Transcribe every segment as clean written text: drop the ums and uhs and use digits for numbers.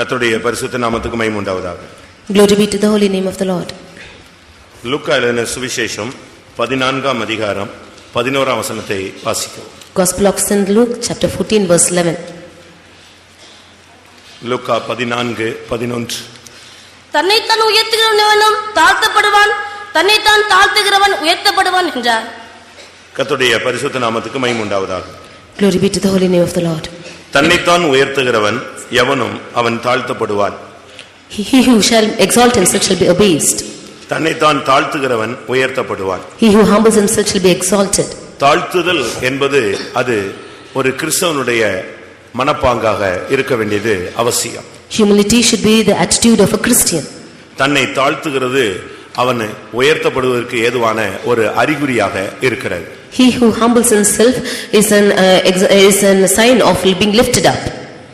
கர்த்தருடைய பரிசுத்த நாமத்துக்கு மகிமை உண்டாவதாக. Glory be to the holy name of the Lord. லூக்கா எழுதின சுவிசேஷம் 14ஆம் அதிகாரம் 11ஆம் வசனத்தை வாசிக்கவும். Gospel of St. Luke chapter 14 verse 11. லூக்கா 14:11. தன்னைத்தான் உயர்த்துகிறவனும் தாழ்த்தப்படுவான், தன்னைத்தான் தாழ்த்துகிறவன் உயர்த்தப்படுவான் என்றார். கர்த்தருடைய பரிசுத்த நாமத்துக்கு மகிமை உண்டாவதாக. Glory be to the holy name of the Lord. தன்னைத்தான் உயர்த்துகிறவன் எவனும் அவன் தாழ்த்தப்படுவான். He who shall exalt himself shall be abased. தன்னைத்தான் தாழ்த்துகிறவன் உயர்த்தப்படுவான். He who humbles himself shall be exalted. தாழ்த்துதல் என்பது அது ஒரு கிறிஸ்தவனுடைய மனப்பாங்காக இருக்க வேண்டியது அவசியம். Humility should be the attitude of a Christian. தன்னை தாழ்த்துகிறது அவன் உயர்த்தப்படுவதற்கு ஏதுவான ஒரு அறிகுறியாக இருக்கிறது. He who humbles himself is a sign of being lifted up.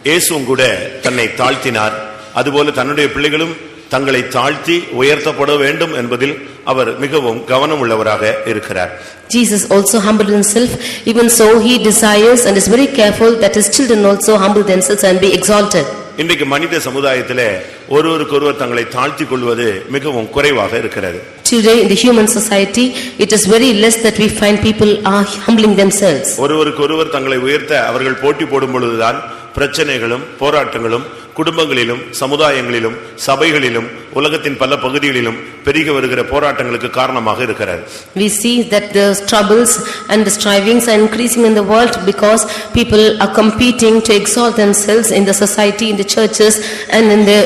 இயேசுவும் கூட தன்னை தாழ்த்தினார். அதுபோல தன்னுடைய பிள்ளைகளும் தங்களை தாழ்த்தி உயர்த்தப்பட வேண்டும் என்பதில் அவர் மிகவும் கவனம் உள்ளவராக இருக்கிறார். Jesus also humbled himself, even so he desires and is very careful that his children also humble themselves and be exalted. இன்றைக்கு மனித சமுதாயத்திலே ஒருவருக்கொருவர் தங்களை தாழ்த்திக் கொள்வது மிகவும் குறைவாக இருக்கிறது. Today in the human society it is very less that we find people are humbling themselves. ஒருவருக்கொருவர் தங்களை உயர்த்த அவர்கள் போட்டி போடும் பொழுதுதான் பிரச்சனைகளும் போராட்டங்களும் குடும்பங்களிலும் சமுதாயங்களிலும் சபைகளிலும் உலகத்தின் பல பகுதிகளிலும் பெருகி வருகிற போராட்டங்களுக்கு காரணமாக இருக்கிறது. We see that the troubles and the strivings are increasing in the world because people are competing to exalt themselves in the society, in the churches and in the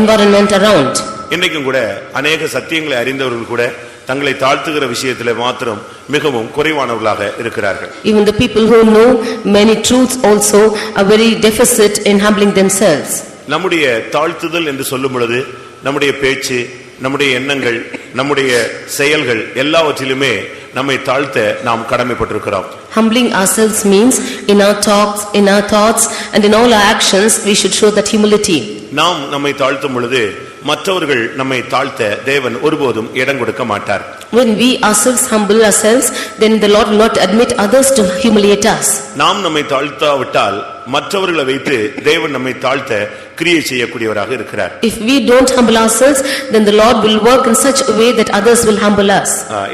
environment around. இன்றைக்கும் கூட அநேக சத்தியங்களை அறிந்தவர்கள் கூட தங்களை தாழ்த்துகிற விஷயத்திலே மாத்திரம் மிகவும் குறைவானவர்களாக இருக்கிறார்கள். Even the people who know many truths also are very deficit in humbling themselves. நம்முடைய தாழ்த்துதல் என்று சொல்லும் பொழுது நம்முடைய பேச்சு, நம்முடைய எண்ணங்கள், நம்முடைய செயல்கள் எல்லாவற்றிலுமே நம்மை தாழ்த்த நாம் கடமைப்பட்டிருக்கிறோம். Humbling ourselves means in our talks, in our thoughts and in all our actions we should show that humility. நாம் நம்மை தாழ்த்தும் பொழுது மற்றவர்கள் நம்மை தாழ்த்த தேவன் ஒருபோதும் இடம் கொடுக்க மாட்டார். When we ourselves humble ourselves, then the Lord will not admit others to humiliate us. நாம் நம்மை தாழ்த்தாவிட்டால் மற்றவர்களை வைத்து தேவன் நம்மை தாழ்த்த கிரியை செய்யக்கூடியவராக இருக்கிறார். If we don't humble ourselves, then the Lord will work in such a way that others will humble us.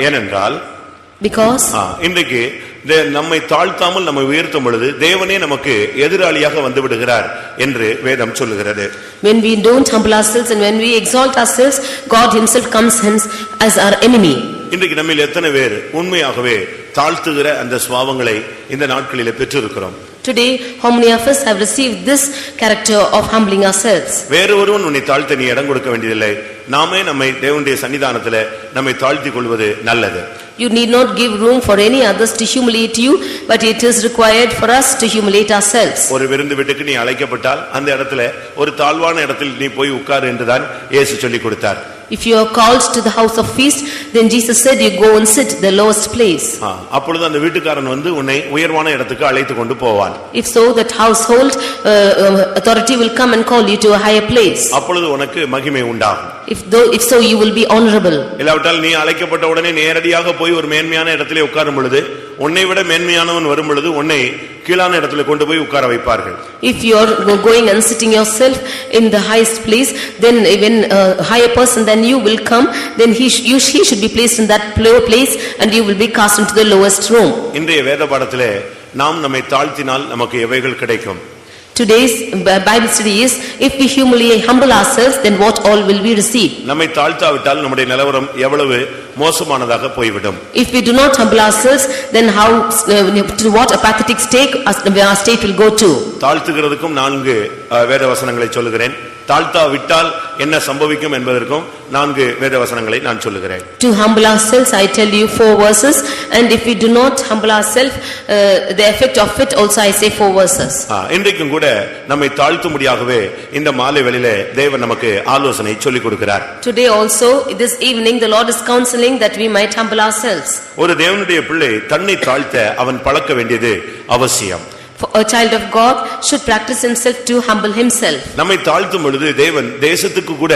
ஏனென்றால் Because இன்றைக்கு நம்மை தாழ்த்தாமல் நம்மை உயர்த்தும் பொழுது தேவனே நமக்கு எதிராளியாக வந்து விடுகிறார் என்று வேதம் சொல்லுகிறது. when we don't humble ourselves and when we exalt ourselves, God himself comes as our enemy. இன்றைக்கு நம்மில் எத்தனை பேர் உண்மையாகவே தாழ்த்துகிற அந்த சுபாவங்களை இந்த நாட்களிலே பெற்றிருக்கிறோம்? Today how many of us have received this character of humbling ourselves? வேறு ஒருவன் உன்னை தாழ்த்த நீ இடம் கொடுக்க வேண்டியதில்லை. நாமே நம்மை தேவனுடைய சன்னிதானத்திலே நம்மை தாழ்த்திக் கொள்வது நல்லது. You need not give room for any others to humiliate you, but it is required for us to humiliate ourselves. ஒரு விருந்து வீட்டுக்கு நீ அழைக்கப்பட்டால் அந்த இடத்துல ஒரு தாழ்வான இடத்தில் நீ போய் உட்கார் என்றுதான் இயேசு சொல்லிக் கொடுத்தார். If you are called to the house of feast, then Jesus said you go and sit the lowest place. அப்பொழுது அந்த வீட்டுக்காரன் வந்து உன்னை உயர்வான இடத்துக்கு அழைத்து கொண்டு போவான். If so, that household authority will come and call you to a higher place. அப்பொழுது உனக்கு மகிமை உண்டாகும். If so, you will be honorable. இல்லாவிட்டால் நீ அழைக்கப்பட்ட உடனே நேரடியாக போய் ஒரு மேன்மையான இடத்திலே உட்காரும் பொழுது உன்னை விட மேன்மையானவன் வரும் பொழுது உன்னை கீழான இடத்துல கொண்டு போய் உட்கார வைப்பார்கள். If you are going and sitting yourself in the highest place, then even a higher person than you will come, then he should be placed in that place and you will be cast into the lowest room. இன்றைய வேத பாடத்திலே நாம் நம்மை தாழ்த்தினால் நமக்கு எவைகள் கிடைக்கும்? Today's Bible study is, if we humble ourselves, then what all will we receive? நம்மை தாழ்த்தாவிட்டால் நம்முடைய நிலவரம் எவ்வளவு மோசமானதாக போய்விடும். If we do not humble ourselves, then how to what a pathetic state our state will go to. தாழ்த்துகிறதுக்கும் 4 வேத வசனங்களை சொல்லுகிறேன். தாழ்த்தாவிட்டால் என்ன சம்பவிக்கும் என்பதற்கும் 4 வேத வசனங்களை நான் சொல்லுகிறேன். To humble ourselves, I tell you 4 verses, and if we do not humble ourselves, the effect of it also I say 4 verses. இன்றைக்கும் கூட நம்மை தாழ்த்தும்படியாகவே இந்த மாலை வேளையிலே தேவன் நமக்கு ஆலோசனை சொல்லிக் கொடுக்கிறார். Today also, this evening, the Lord is counseling that we might humble ourselves. ஒரு தேவனுடைய பிள்ளை தன்னை தாழ்த்த அவன் பழக்க வேண்டியது அவசியம். For a child of God should practice himself to humble himself. நம்மை தாழ்த்தும் பொழுது தேவன் தேசத்துக்கு கூட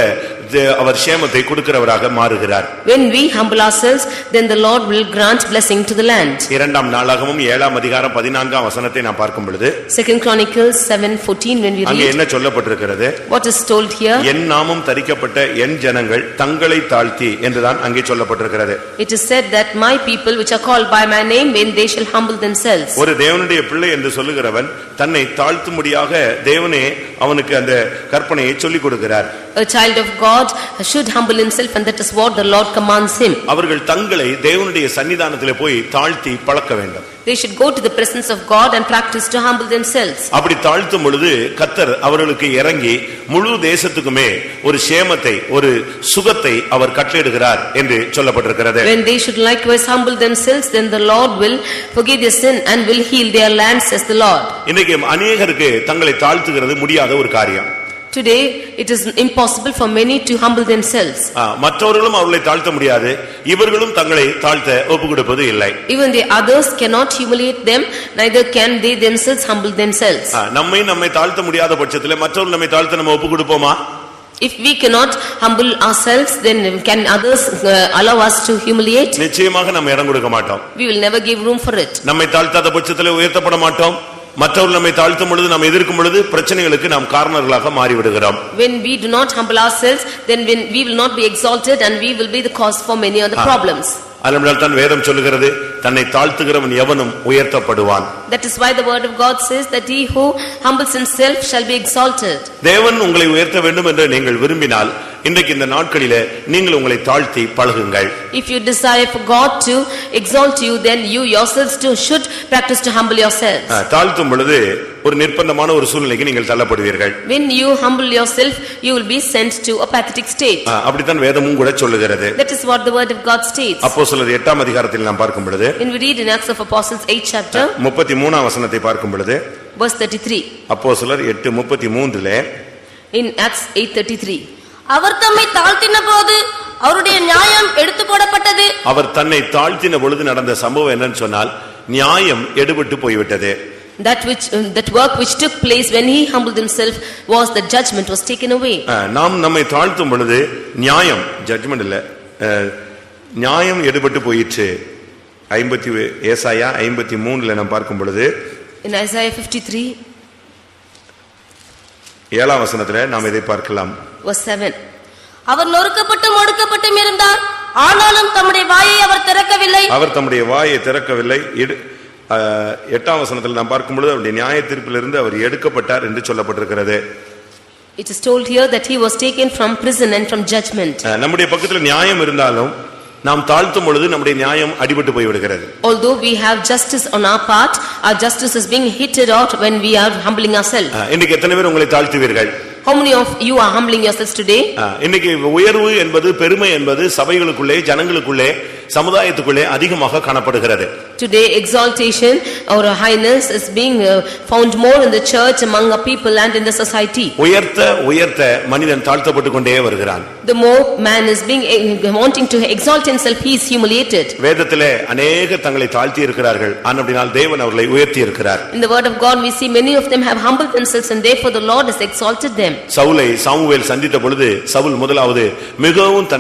அவர் சேமத்தை கொடுக்கிறவராக மாறுகிறார். When we humble ourselves, then the Lord will grant blessing to the land. இரண்டாம் நாளாகமம் 7ஆம் அதிகாரம் 14ஆம் வசனத்தை நாம் பார்க்கும் பொழுது 2 Chronicles 7:14 when we அங்கே read, என்ன சொல்லப்பட்டிருக்கிறது? what is told here? என் நாமம் தரிக்கப்பட்ட என் ஜனங்கள் தங்களை தாழ்த்தி என்றுதான் அங்கே சொல்லப்பட்டிருக்கிறது. It is said that my people which are called by my name, when they shall humble themselves. ஒரு தேவனுடைய பிள்ளை என்று சொல்லுகிறவன் தன்னை தாழ்த்தும்படியாக தேவனே அவனுக்கு அந்த கற்பனையை சொல்லிக் கொடுக்கிறார். A child of God should humble himself, and that is what the Lord commands him. அவர்கள் தங்களை தேவனுடைய சன்னிதானத்திலே போய் தாழ்த்தி பழக்க வேண்டும். They should go to the presence of God and practice to humble themselves. அப்படி தாழ்த்தும் பொழுது கர்த்தர் அவர்களுக்கு இறங்கி முழு தேசத்துக்குமே ஒரு சேமத்தை ஒரு சுகத்தை அவர் கட்டளையிடுகிறார் என்று சொல்லப்பட்டிருக்கிறது. When they should likewise humble themselves, then the Lord will forgive their sin and will heal their land, says the Lord. இன்னைக்கு அநேகருக்கு தங்களை தாழ்த்துகிறது முடியாத ஒரு காரியம். Today it is impossible for many to humble themselves. மற்றவர்களும் அவர்களை தாழ்த்த முடியாது, இவர்களும் தங்களை தாழ்த்த ஒப்புக்கொடுப்பது இல்லை. Even the others cannot humiliate them, neither can they themselves humble themselves. நம்மை தாழ்த்த முடியாத பட்சத்தில் மற்றவர்கள் நம்மை தாழ்த்த நம்ம ஒப்புக்கொடுப்போமா? If we cannot humble ourselves, then can others allow us to humiliate? நிச்சயமாக நம்ம இடம் கொடுக்க மாட்டோம். We will never give room for it. நம்மை தாழ்த்தாத பட்சத்தில் உயர்த்தப்பட மாட்டோம். மற்றவர்கள் நம்மை தாழ்த்தும் பொழுது நாம் எதிர்க்கும் பொழுது பிரச்சனைகளுக்கு நாம் காரணர்களாக மாறிவிடுகிறோம். When we do not humble ourselves, then we will not be exalted and we will be the cause for many other problems. அதனால் தான் வேதம் சொல்லுகிறது, தன்னை தாழ்த்துகிறவன் எவனும் உயர்த்தப்படுவான். That is why the word of God says that he who humbles himself shall be exalted. தேவன் உங்களை உயர்த்த வேண்டும் என்று நீங்கள் விரும்பினால் இன்றைக்கு இந்த நாட்களிலே நீங்கள் உங்களை தாழ்த்தி பழகுங்கள். If you desire for God to exalt you, then you yourselves too should practice to humble yourselves. தாழ்த்தும் பொழுது ஒரு நிர்பந்தமான ஒரு சூழ்நிலைக்கு நீங்கள் தள்ளப்படுவீர்கள். When you humble yourself, you will be sent to a pathetic state. அப்படித்தான் வேதமும் கூட சொல்லுகிறது. That is what the word of God states. அப்போஸ்தலர் 8ஆம் அதிகாரத்தில் நாம் பார்க்கும் பொழுது, when we read in Acts of Apostles 8th chapter 33ஆம் வசனத்தை பார்க்கும் பொழுது, verse 33, அப்போஸ்தலர் 8:33 in Acts 8:33, அவர் தம்மை தாழ்த்தின போது அவருடைய நியாயம் எடுத்து போடப்பட்டது. அவர் தன்னை தாழ்த்தின பொழுது நடந்த சம்பவம் என்னன்னு சொன்னால், நியாயம் எடுபட்டு போய்விட்டது. that work which took place when he humbled himself was the judgment was taken away. நாம் நம்மை தாழ்த்தும் பொழுது நியாயம், ஜட்ஜ்மென்ட் இல்ல, நியாயம் எடுபட்டு போயிற்று. ஏசாயா 53ல நாம் பார்க்கும் பொழுது, in Isaiah 53 7ஆம் வசனத்திலே நாம் இதை பார்க்கலாம். verse 7, அவர் நொறுக்கப்பட்டும் ஒடுக்கப்பட்டும் இருந்தார், ஆனாலும் தம்முடைய வாயை அவர் திறக்கவில்லை. அவர் தம்முடைய வாயை திறக்கவில்லை. 8ஆம் வசனத்தில் நாம் பார்க்கும் பொழுது அவருடைய நியாய தீர்ப்பிலிருந்து அவர் எடுக்கப்பட்டார் என்று சொல்லப்பட்டிருக்கிறது. it is told here that he was taken from prison and from judgment. நம்முடைய பக்கத்தில் நியாயம் இருந்தாலும் நாம் தாழ்த்தும் பொழுது நம்முடைய நியாயம் அடிபட்டு போய்விடுகிறது. Although we have justice on our part, our justice is being hitted out when we are humbling ourselves. இன்னைக்கு எத்தனை பேர் உங்களை தாழ்த்துவீர்கள்? How many of you are humbling yourselves today? இன்னைக்கு உயர்வு என்பது, பெருமை என்பது சபைகளுக்குள்ளே, ஜனங்களுக்குள்ளே, சமுதாயத்துக்குள்ளே அதிகமாக காணப்படுகிறது. Today exaltation or highness is being found more in the church, among our people and in the society. உயர்த்த மனிதன் தாழ்த்தப்பட்டு கொண்டே வருகிறான். The more man is being wanting to exalt himself, he is humiliated. வேதத்திலே அநேக தங்களை தாழ்த்தி இருக்கிறார்கள், ஆனபடியால் தேவன் அவர்களை உயர்த்தி இருக்கிறார். In the word of God we see many of them have humbled themselves, and therefore the Lord has exalted them. சவுலை சாமுவேல் சந்தித்த பொழுது சவுல் முதலாவது மிகவும்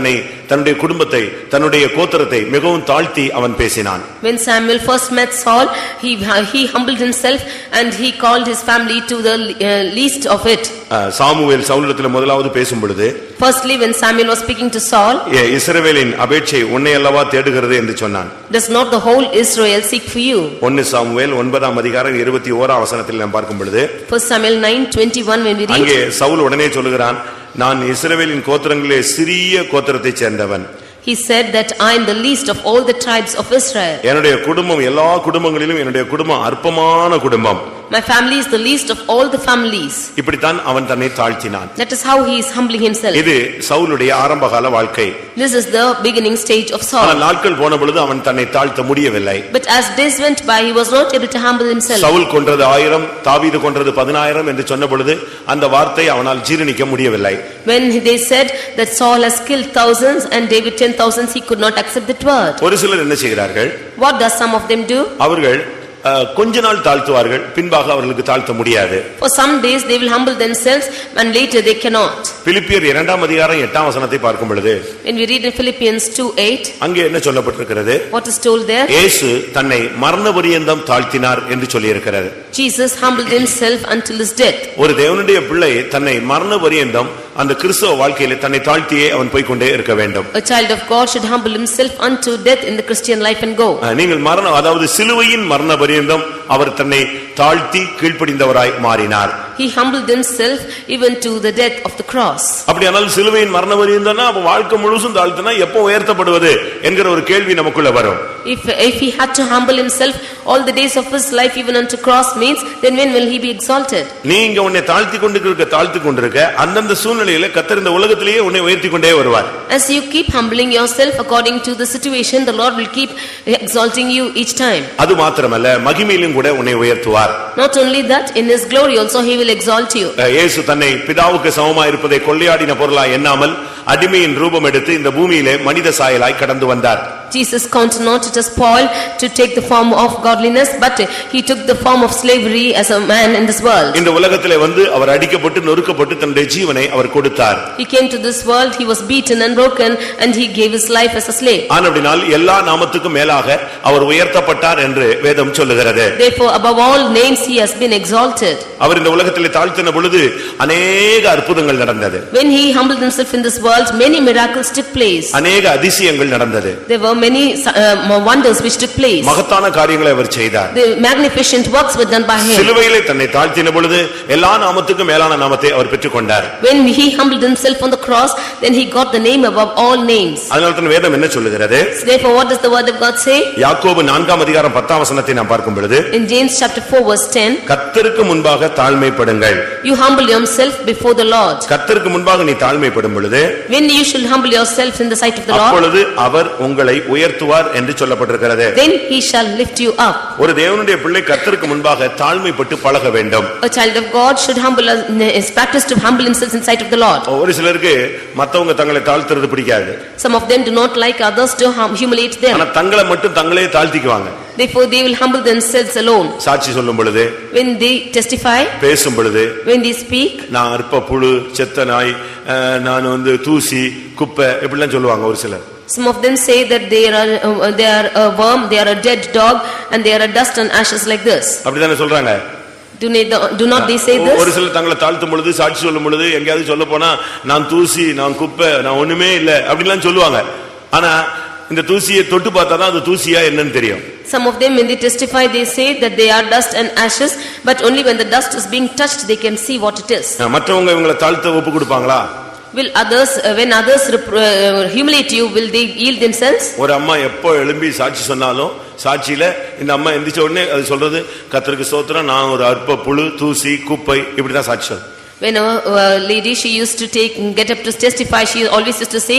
தன்னுடைய குடும்பத்தை, தன்னுடைய கோத்திரத்தை மிகவும் தாழ்த்தி அவன் பேசினான். When Samuel first met Saul, he humbled himself and he called his family to the least of it. Samuel சவுலிடத்தில் முதலாவது பேசும் பொழுது, firstly when Samuel was speaking to Saul, இஸ்ரவேலின் அபேட்சை உன்னை அல்லவா தேடுகிறது என்று சொன்னான். does not the whole Israel seek for you? 1 Samuel 9ஆம் அதிகாரம் 21ஆம் வசனத்தில் நாம் பார்க்கும் பொழுது, 1 Samuel 9:21 when we read, அங்கே சவுல் உடனே சொல்லுகிறான், நான் இஸ்ரவேலின் கோத்திரங்களிலே சிறிய கோத்திரத்தைச் சேர்ந்தவன். He said that I am the least of all the tribes of Israel. என்னுடைய குடும்பம், எல்லா குடும்பங்களிலும் என்னுடைய குடும்பம் அற்பமான குடும்பம். My family is the least of all the families. இப்படித்தான் அவன் தன்னை தாழ்த்தினான். That is how he is humbling himself. இது சவுலுடைய ஆரம்பகால வாழ்க்கை. This is the beginning stage of Saul. ஆனால் நாட்கள் போன பொழுது அவன் தன்னை தாழ்த்த முடியவில்லை. But as days went by, he was not able to humble himself. Saul கொன்றது 1000, தாவீது கொன்றது 10000 என்று சொன்ன பொழுது அந்த வார்த்தை அவனால் ஜீரணிக்க முடியவில்லை. When they said that Saul has killed thousands and David 10,000, he could not accept that word. ஒரு சிலர் என்ன செய்கிறார்கள்? What does some of them do? அவர்கள் கொஞ்ச நாள் தாழ்த்துவார்கள், பின்பாக அவர்களுக்கு தாழ்த்த முடியாது. For some days they will humble themselves and later they cannot. பிலிப்பியர் 2 அதிகாரம் 8 வசனத்தை பார்க்கும் பொழுது, When we read in Philippians 2:8, அங்கே என்ன சொல்லப்பட்டிருக்கிறது? what is told there? இயேசு தன்னை மரண பரியந்தம் தாழ்த்தினார் என்று சொல்லி இருக்கிறது. Jesus humbled himself until his death. ஒரு தேவனுடைய பிள்ளை தன்னை மரண பரியந்தம் அந்த கிறிஸ்தவ வாழ்க்கையிலே தன்னை தாழ்த்தியே அவன் போய்க்கொண்டே இருக்க வேண்டும். A child of God should humble himself unto death in the Christian life and go. நீங்கள் மரணம், அதாவது சிலுவையின் மரண பரியந்தம் அவர் தன்னை தாழ்த்தி கீழ்ப்படிந்தவராய் மாறினார். He humbled himself even to the death of the cross. அப்படியானால் சிலுவையின் மரண பரியந்தம்னா அப்ப வாழ்க்கை முழுசும் தாழ்த்தினா எப்போ உயர்த்தப்படுவது என்கிற ஒரு கேள்வி நமக்குள்ள வரும். If he had to humble himself all the days of his life even unto cross means, then when will he be exalted? நீங்க உன்னை தாழ்த்தி கொண்டிருக்க அந்தந்த சூழ்நிலையில கர்த்தர் இந்த உலகத்திலேயே உன்னை உயர்த்தி கொண்டே வருவார். As you keep humbling yourself according to the situation, the Lord will keep exalting you each time. அது மாத்திரமல்ல, மகிமையிலும் கூட உன்னை உயர்த்துவார். Not only that, in his glory also he will exalt you. இயேசு தன்னை பிதாவுக்கு சமமாய் இருப்பதை கொள்ளையாடின பொருளாய் எண்ணாமல் அடிமையின் ரூபம் எடுத்து இந்த பூமியிலே மனித சாயலாய் கடந்து வந்தார். Jesus counted not it as Paul to take the form of godliness, but he took the form of slavery as a man in this world. இந்த உலகத்திலே வந்து அவர் அடிக்கப்பட்டு நொறுக்கப்பட்டு தன்னுடைய ஜீவனை அவர் கொடுத்தார். He came to this world, he was beaten and broken, and he gave his life as a slave. ஆனபடியால் எல்லா நாமத்துக்கும் மேலாக அவர் உயர்த்தப்பட்டார் என்று வேதம் சொல்லுகிறது. Therefore above all names he has been exalted. அவர் இந்த உலகத்திலே தாழ்த்தின பொழுது அநேக அற்புதங்கள் நடந்தது. When he humbled himself in this world, many miracles took place. அநேக அதிசயங்கள் நடந்தது. There were many wonders which took place. மகத்தான காரியங்களை அவர் செய்தார். The magnificent works were done by him. சிலுவையிலே தன்னை தாழ்த்தின பொழுது எல்லா நாமத்துக்கும் மேலான நாமத்தை அவர் பெற்றுக்கொண்டார். When he humbled himself on the cross, then he got the name above all names. அதனால்தான் வேதம் என்ன சொல்லுகிறது? Therefore what does the word of God say? யாக்கோபு 4 அதிகாரம் 10 வசனத்தை நாம் பார்க்கும் பொழுது, In James chapter 4 verse 10, கர்த்தருக்கு முன்பாக தாழ்மைப்படுங்கள். you humble yourself before the Lord. கர்த்தருக்கு முன்பாக நீ தாழ்மைப்படும் பொழுது, When you should humble yourself in the sight of the Lord, அப்பொழுது அவர் உங்களை உயர்த்துவார் என்று சொல்லப்பட்டிருக்கிறது. then he shall lift you up. ஒரு தேவனுடைய பிள்ளை கர்த்தருக்கு முன்பாக தாழ்மைப்பட்டு பழக வேண்டும். A child of God should is practiced to humble himself in sight of the Lord. ஒரு சிலருக்கு மத்தவங்க தங்களை தாழ்த்துறது பிடிக்காது. Some of them do not like others to humiliate them. ஆனா தங்களை மட்டும் தங்களே தாழ்த்திக்குவாங்க. Therefore they will humble themselves alone. சாட்சி சொல்லும் பொழுது, When they testify, பேசும் பொழுது, when they speak, நான் அற்ப புழு, செத்த நாய், நான் வந்து தூசி, குப்பை இப்படிலாம் சொல்லுவாங்க ஒரு சிலர். some of them say that they are a worm, they are a dead dog, and they are a dust and ashes like this. அப்படிதானே சொல்றாங்க. Do not they say this? ஒரு சிலர் தங்களை தாழ்த்தும் பொழுது, சாட்சி சொல்லும் பொழுது, எங்கேயாவது சொல்ல போனா நான் தூசி, நான் குப்பை, நான் ஒண்ணுமே இல்ல அப்படிலாம் சொல்லுவாங்க. ஆனா இந்த தூசியை தொட்டு பார்த்தாதான் அது தூசியா என்னன்னு தெரியும். Some of them when they testify they say that they are dust and ashes, but only when the dust is being touched they can see what it is. மற்றவங்க இவங்களை தாழ்த்த ஒப்பு கொடுப்பாங்களா? Will others when others humiliate you, will they yield themselves? ஒரு அம்மா எப்போ எழும்பி சாட்சி சொன்னாலும் சாட்சியில இந்த அம்மா எந்திரிச்ச உடனே அது சொல்றது, கர்த்தருக்கு ஸ்தோத்திரம், நான் ஒரு அற்ப புழு, தூசி, குப்பை இப்படிதான் சாட்சி சொல்லும். When a lady she used to get up to testify, she always used to say,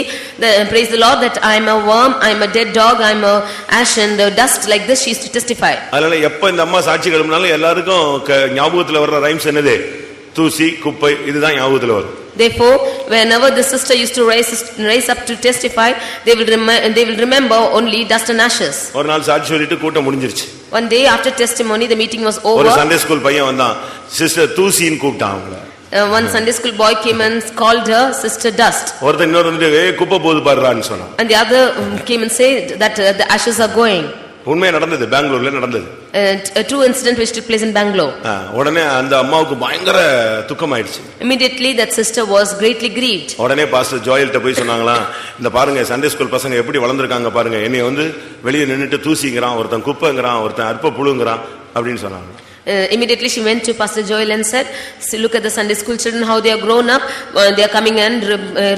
praise the Lord, that I am a worm, I am a dead dog, I am a ash and a dust, like this she used to testify. அதனால எப்ப இந்த அம்மா சாட்சி கிளம்பினாலும் எல்லாருக்கும் ஞாபகத்துல வர்ற rhymes என்னது? தூசி, குப்பை, இதுதான் ஞாபகத்துல வரும். Therefore whenever the sister used to rise up to testify, they will remember only dust and ashes. ஒரு நாள் சாட்சி சொல்லிட்டு கூட்டம் முடிஞ்சிருச்சு. One day after testimony the meeting was over. ஒரு சண்டே ஸ்கூல் பையன் வந்தான், சிஸ்டர் தூசின்னு கூப்பிட்டான் அவங்கள. One Sunday school boy came and called her sister dust. ஒருத்தன் இன்னொரு வந்து குப்பை போகுது பாருடான்னு சொன்னான். And the other came and said that the ashes are going. உண்மையா நடந்தது, பெங்களூர்ல நடந்தது. A true incident which took place in Bangalore. உடனே அந்த அம்மாவுக்கு பயங்கர துக்கமாயிடுச்சு. Immediately that sister was greatly grieved. உடனே பாஸ்டர் ஜோயல்ட்ட போய் சொன்னாங்களா, இந்த பாருங்க சண்டே ஸ்கூல் பசங்க எப்படி வளர்ந்திருக்காங்க பாருங்க, என்னைய வந்து வெளியே நின்னுட்டு தூசிங்கறான், ஒருத்தன் குப்பைங்கறான், ஒருத்தன் அற்ப புழுங்கறான் அப்படின்னு சொன்னாங்க. Immediately she went to Pastor Joel and said, see, look at the Sunday school children, how they are grown up, they are coming and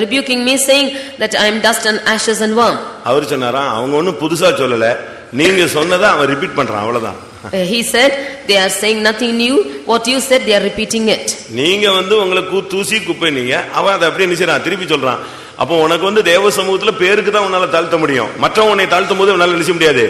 rebuking me, saying that I am dust and ashes and worm. அவர் சொன்னாரா, அவங்க ஒண்ணும் புதுசா சொல்லல, நீங்க சொன்னதை அவன் repeat பண்றான், அவ்வளவுதான். He said they are saying nothing new, what you said they are repeating it. நீங்க வந்து உங்களுக்கு தூசி குப்பை, நீங்க அவன் அதை அப்படியே நினைச்சான், திருப்பி சொல்றான். அப்போ உனக்கு வந்து தேவ சமூகத்துல பேருக்கு தான் உன்னால தாழ்த்த முடியும், மற்றவன் உன்னை தாழ்த்தும் போது உன்னால நினைச்ச முடியாது,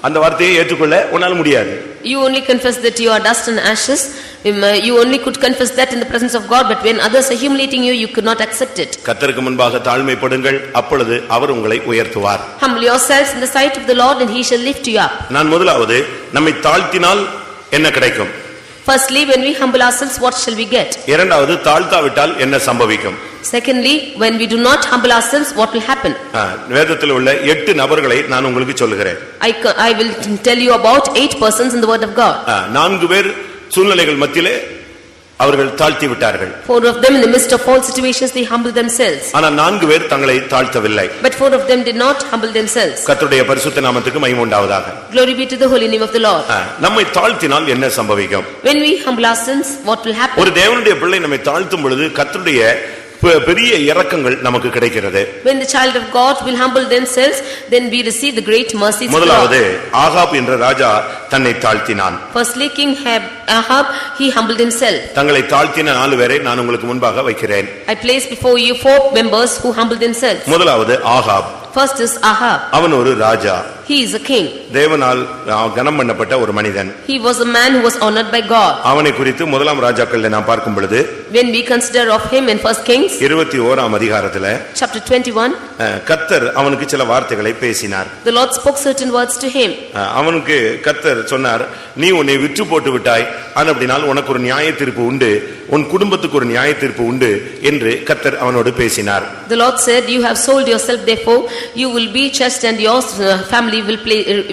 அந்த வார்த்தையை ஏற்றுக்கொள்ள உன்னால முடியாது. You only confess that you are dust and ashes, You only could confess that in the presence of God, but when others are humiliating you, you could not accept it. கர்த்தருக்கு முன்பாக தாழ்மைப்படுங்கள், அப்பொழுது அவர் உங்களை உயர்த்துவார். Humble yourselves in the sight of the Lord and he shall lift you up. நான் முதலாவது நம்மை தாழ்த்தினால் என்ன கிடைக்கும்? Firstly, when we humble ourselves, what shall we get? இரண்டாவது தாழ்த்தாவிட்டால் என்ன சம்பவிக்கும்? Secondly, when we do not humble ourselves, what will happen? வேதத்தில் உள்ள 8 நபர்களை நான் உங்களுக்கு சொல்லுகிறேன். I will tell you about 8 persons in the word of God. 4 பேர் சூழ்நிலைகள் மத்தியிலே அவர்கள் தாழ்த்தி விட்டார்கள். 4 of them in the midst of all situations they humbled themselves. ஆனால் 4 பேர் தங்களை தாழ்த்தவில்லை. But 4 of them did not humble themselves. கர்த்தருடைய பரிசுத்த நாமத்துக்கு மகிமை உண்டாவதாக. Glory be to the holy name of the Lord. நம்மை தாழ்த்தினால் என்ன சம்பவிக்கும்? When we humble ourselves, what will happen? ஒரு தேவனுடைய பிள்ளை நம்மை தாழ்த்தும் பொழுது கர்த்தருடைய பெரிய இரக்கங்கள் நமக்கு கிடைக்கிறது. When the child of God will humble themselves, then we receive the great mercies of God. முதலாவது ஆகாப் என்ற ராஜா தன்னை தாழ்த்தினான். Firstly, King Ahab, he humbled himself. தங்களை தாழ்த்தின 4 பேரை நான் உங்களுக்கு முன்பாக வைக்கிறேன். I place before you 4 members who humbled themselves. முதலாவது ஆகாப். First is Ahab. அவன் ஒரு ராஜா. He is a king. தேவனால் கனம் பண்ணப்பட்ட ஒரு மனிதன். He was a man who was honored by God. அவனை குறித்து முதலாம் ராஜாக்களில் நாம் பார்க்கும் பொழுது, when we consider of him in First Kings 21ஆம் அதிகாரத்திலே chapter 21, கர்த்தர் அவனுக்கு சில வார்த்தைகளை பேசினார். the Lord spoke certain words to him. அவனுக்கு கர்த்தர் சொன்னார், நீ உன்னை விற்று போட்டு விட்டாய், அப்படினால் உனக்கு ஒரு நியாயத்தீர்ப்பு உண்டு, உன் குடும்பத்துக்கு ஒரு நியாயத்தீர்ப்பு உண்டு என்று கர்த்தர் அவனோடு பேசினார். The Lord said, you have sold yourself, therefore you will be just and your family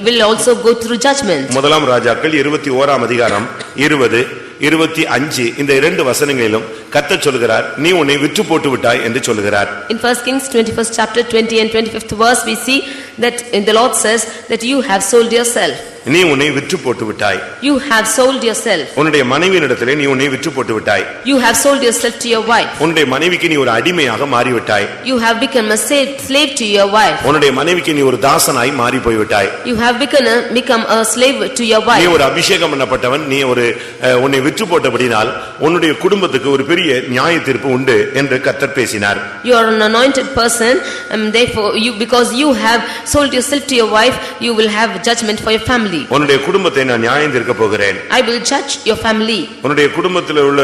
will also go through judgment. முதலாம் ராஜாக்கள் 21ஆம் அதிகாரம் 20 25 இந்த 2 வசனங்களிலும் கர்த்தர் சொல்கிறார், நீ உன்னை விற்று போட்டு விட்டாய் என்று சொல்கிறார். In First Kings 21st chapter 20 and 25th verse we see that the Lord says that you have sold yourself. நீ உன்னை விற்று போட்டு விட்டாய். You have sold yourself. உன்னுடைய மனைவியினிடத்திலே நீ உன்னை விற்று போட்டு விட்டாய். You have sold yourself to your wife. உன்னுடைய மனைவிக்கு நீ ஒரு அடிமையாக மாறி விட்டாய். You have become a slave to your wife. உன்னுடைய மனைவிக்கு நீ ஒரு தாசனாய் மாறி போய் விட்டாய். You have become a slave to your wife. நீ ஒரு அபிஷேகம் பண்ணப்பட்டவன், நீ ஒரு உன்னை விற்று போட்டபடியால் உன்னுடைய குடும்பத்துக்கு ஒரு பெரிய நியாயத்தீர்ப்பு உண்டு என்று கர்த்தர் பேசினார். You are an anointed person, and therefore because you have sold yourself to your wife, you will have judgment for your family. உன்னுடைய குடும்பத்தை நான் நியாயம் தீர்க்க போகிறேன். I will judge your family. உன்னுடைய குடும்பத்தில் உள்ள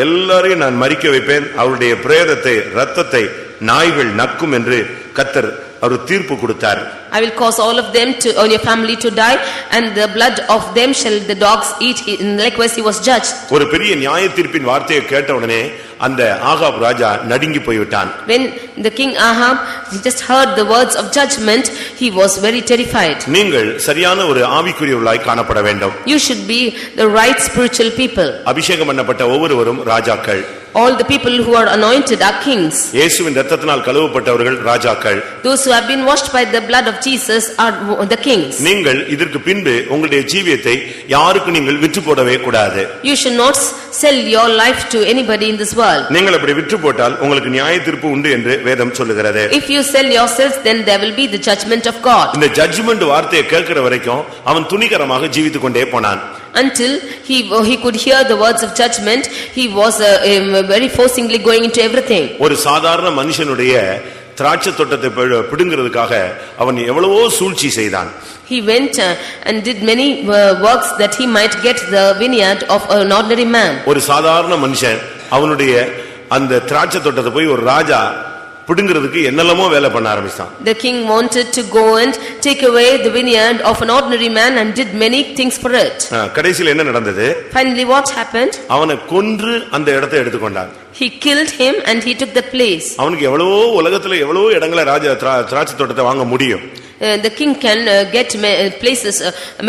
எல்லாரையும் நான் மரிக்க வைப்பேன், அவருடைய பிரேதத்தை இரத்தத்தை நாய்கள் நக்கும் என்று கர்த்தர் ஒரு தீர்ப்பு கொடுத்தார். I will cause all of them to all your family to die, and the blood of them shall the dogs eat. Likewise he was judged. ஒரு பெரிய நியாயத்தீர்ப்பின் வார்த்தையை கேட்ட உடனே அந்த ஆகாப் ராஜா நடுங்கி போய்விட்டான். When the king Ahab just heard the words of judgment, he was very terrified. நீங்கள் சரியான ஒரு ஆவிக்குரியவர்களாய் காணப்பட வேண்டும். You should be the right spiritual people. அபிஷேகம் பண்ணப்பட்ட ஒவ்வொருவரும் ராஜாக்கள். All the people who are anointed are kings. இயேசுவின் இரத்தத்தினால் கழுவப்பட்டவர்கள் ராஜாக்கள். Those who have been washed by the blood of Jesus are the kings. நீங்கள் இதற்கு பின்பு உங்களுடைய ஜீவியத்தை யாருக்கு நீங்கள் விற்று போடவே கூடாது. You should not sell your life to anybody in this world. நீங்கள் அப்படி விற்று போட்டால் உங்களுக்கு நியாயத்தீர்ப்பு உண்டு என்று வேதம் சொல்லுகிறது. If you sell yourselves, then there will be the judgment of God. இந்த ஜட்ஜ்மென்ட் வார்த்தையை கேட்கிற வரைக்கும் அவன் துணிகரமாக ஜீவித்துக் கொண்டே போனான். Until he could hear the words of judgment, he was very forcingly going into everything. ஒரு சாதாரண மனுஷனுடைய திராட்சை தோட்டத்தை பிடுங்கிறதுக்காக அவன் எவ்வளவோ சூழ்ச்சி செய்தான். He went and did many works that he might get the vineyard of an ordinary man. ஒரு சாதாரண மனுஷன் அவனுடைய அந்த திராட்சை தோட்டத்தை போய் ஒரு ராஜா பிடுங்கிறதுக்கு என்னெல்லாமோ வேலை பண்ண ஆரம்பிச்சான். The king wanted to go and take away the vineyard of an ordinary man and did many things for it. கடைசில என்ன நடந்தது? Finally what happened? அவனை கொன்று அந்த இடத்தை எடுத்துக்கொண்டான். He killed him and he took the place. அவனுக்கு எவ்வளவோ உலகத்துல எவ்வளவோ இடங்களை ராஜா திராட்சை தோட்டத்தை வாங்க முடியும். The king can get places,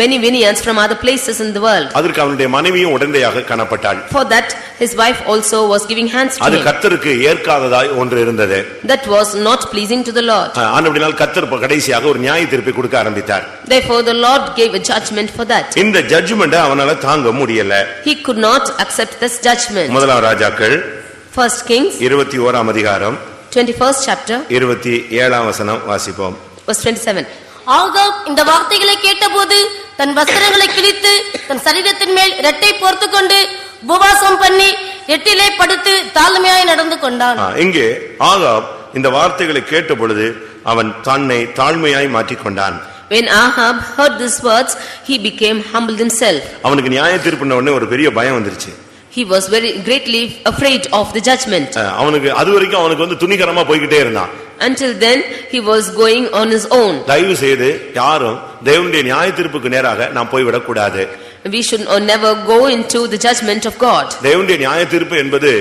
many vineyards from other places in the world. அதற்கு அவனுடைய மனைவியும் உடந்தையாக காணப்பட்டாள். For that his wife also was giving hands to him. அது கர்த்தருக்கு ஏற்காததாய் ஒன்று இருந்தது. That was not pleasing to the Lord. ஆனபடியால் கர்த்தர் கடைசியாக ஒரு நியாயத்தீர்ப்பை கொடுக்க ஆரம்பித்தார். Therefore the Lord gave a judgment for that. இந்த ஜட்ஜ்மென்ட் அவனால தாங்க முடியல. He could not accept this judgment. முதலாம் ராஜாக்கள் First Kings 21ஆம் அதிகாரம் 21st chapter 27ஆம் வசனம் வாசிப்போம். verse 27. ஆகாப் இந்த வார்த்தைகளை கேட்டபோது தன் வஸ்திரங்களை கிழித்து தன் சரீரத்தின் மேல் இரட்டை போர்த்துக்கொண்டு உபவாசம் பண்ணி எட்டிலே படுத்து தாழ்மையாய் நடந்து கொண்டான். இங்கே ஆகாப் இந்த வார்த்தைகளை கேட்ட பொழுது அவன் தன்னை தாழ்மையாய் மாற்றிக்கொண்டான். When Ahab heard these words, he became humbled himself. அவனுக்கு நியாய தீர்ப்புன உடனே ஒரு பெரிய பயம் வந்துருச்சு. He was very greatly afraid of the judgment. அவனுக்கு அதுவரைக்கும் அவனுக்கு வந்து துணிகரமா போய்கிட்டே இருந்தான். Until then he was going on his own. தயவு செய்து யாரும் தேவனுடைய நியாயத்தீர்ப்புக்கு நேராக நாம் போய் விடக் கூடாது. We should never go into the judgment of God. தேவனுடைய நியாயத்தீர்ப்பு என்பது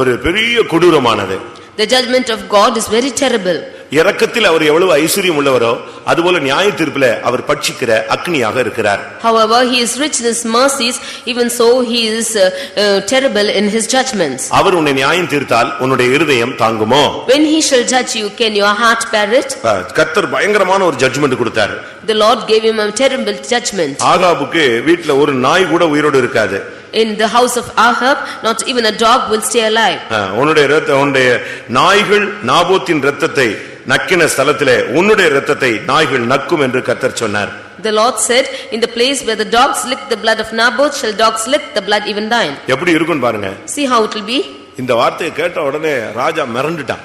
ஒரு பெரிய கொடூரமானது. The judgment of God is very terrible. இரக்கத்தில் அவர் எவ்வளவு ஐஸ்வரியம் உள்ளவரோ அதுபோல நியாயத்தீர்ப்பிலே அவர் பட்சிக்கிற அக்னியாக இருக்கிறார். However, he is rich in his mercies, even so he is terrible in his judgments. அவர் உன்னை நியாயம் தீர்த்தால் உன்னுடைய இருதயம் தாங்குமோ? When he shall judge you, can your heart bear it? கர்த்தர் பயங்கரமான ஒரு ஜட்ஜ்மென்ட் கொடுத்தார். The Lord gave him a terrible judgment. ஆகாபுக்கு வீட்ல ஒரு நாய் கூட உயிரோடு இருக்காது. In the house of Ahab, not even a dog will stay alive. உன்னுடைய நாய்கள் நாபோத்தின் இரத்தத்தை நக்கின ஸ்தலத்திலே உன்னுடைய இரத்தத்தை நாய்கள் நக்கும் என்று கர்த்தர் சொன்னார். The Lord said, in the place where the dogs lick the blood of Naboth, shall dogs lick the blood even thine. எப்படி இருக்கும் பாருங்க. See how it will be. இந்த வார்த்தையை கேட்ட உடனே ராஜா மிரண்டுட்டான்.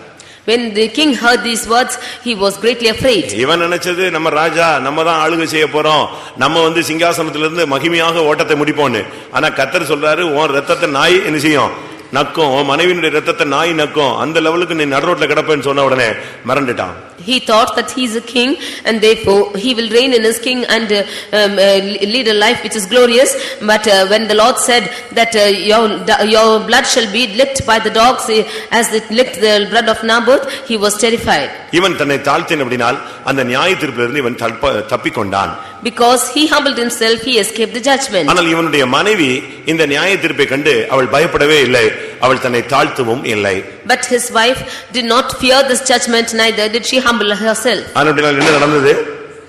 When the king heard these words, he was greatly afraid. இவன் நினைச்சது நம்ம ராஜா நம்ம தான் ஆளுகை செய்ய போறோம், நம்ம வந்து சிங்காசனத்திலிருந்து மகிமையாக ஓட்டத்தை முடிப்போம்னு. ஆனா கர்த்தர் சொல்றாரு, உன் இரத்தத்தை நாய் என்ன செய்யும்? நக்கும். உன் மனைவியினுடைய இரத்தத்தை நாய் நக்கும். அந்த லெவலுக்கு நீ நடுரோட்ல கிடப்பேன்னு சொன்ன உடனே மிரண்டுட்டான். He thought that he is a king and therefore he will reign in his king and lead a life which is glorious. But when the Lord said that your blood shall be licked by the dogs as it licked the blood of Naboth, he was terrified. இவன் தன்னை தாழ்த்தினபடியால் அந்த நியாயத்தீர்ப்பிலிருந்து இவன் தப்பிக்கொண்டான். Because he humbled himself, he escaped the judgment. ஆனால் இவனுடைய மனைவி இந்த நியாயத்தீர்ப்பை கண்டு அவள் பயப்படவே இல்லை, அவள் தன்னை தாழ்த்தவும் இல்லை. But his wife did not fear this judgment, neither did she humble herself. ஆனபடியால் என்ன நடந்தது?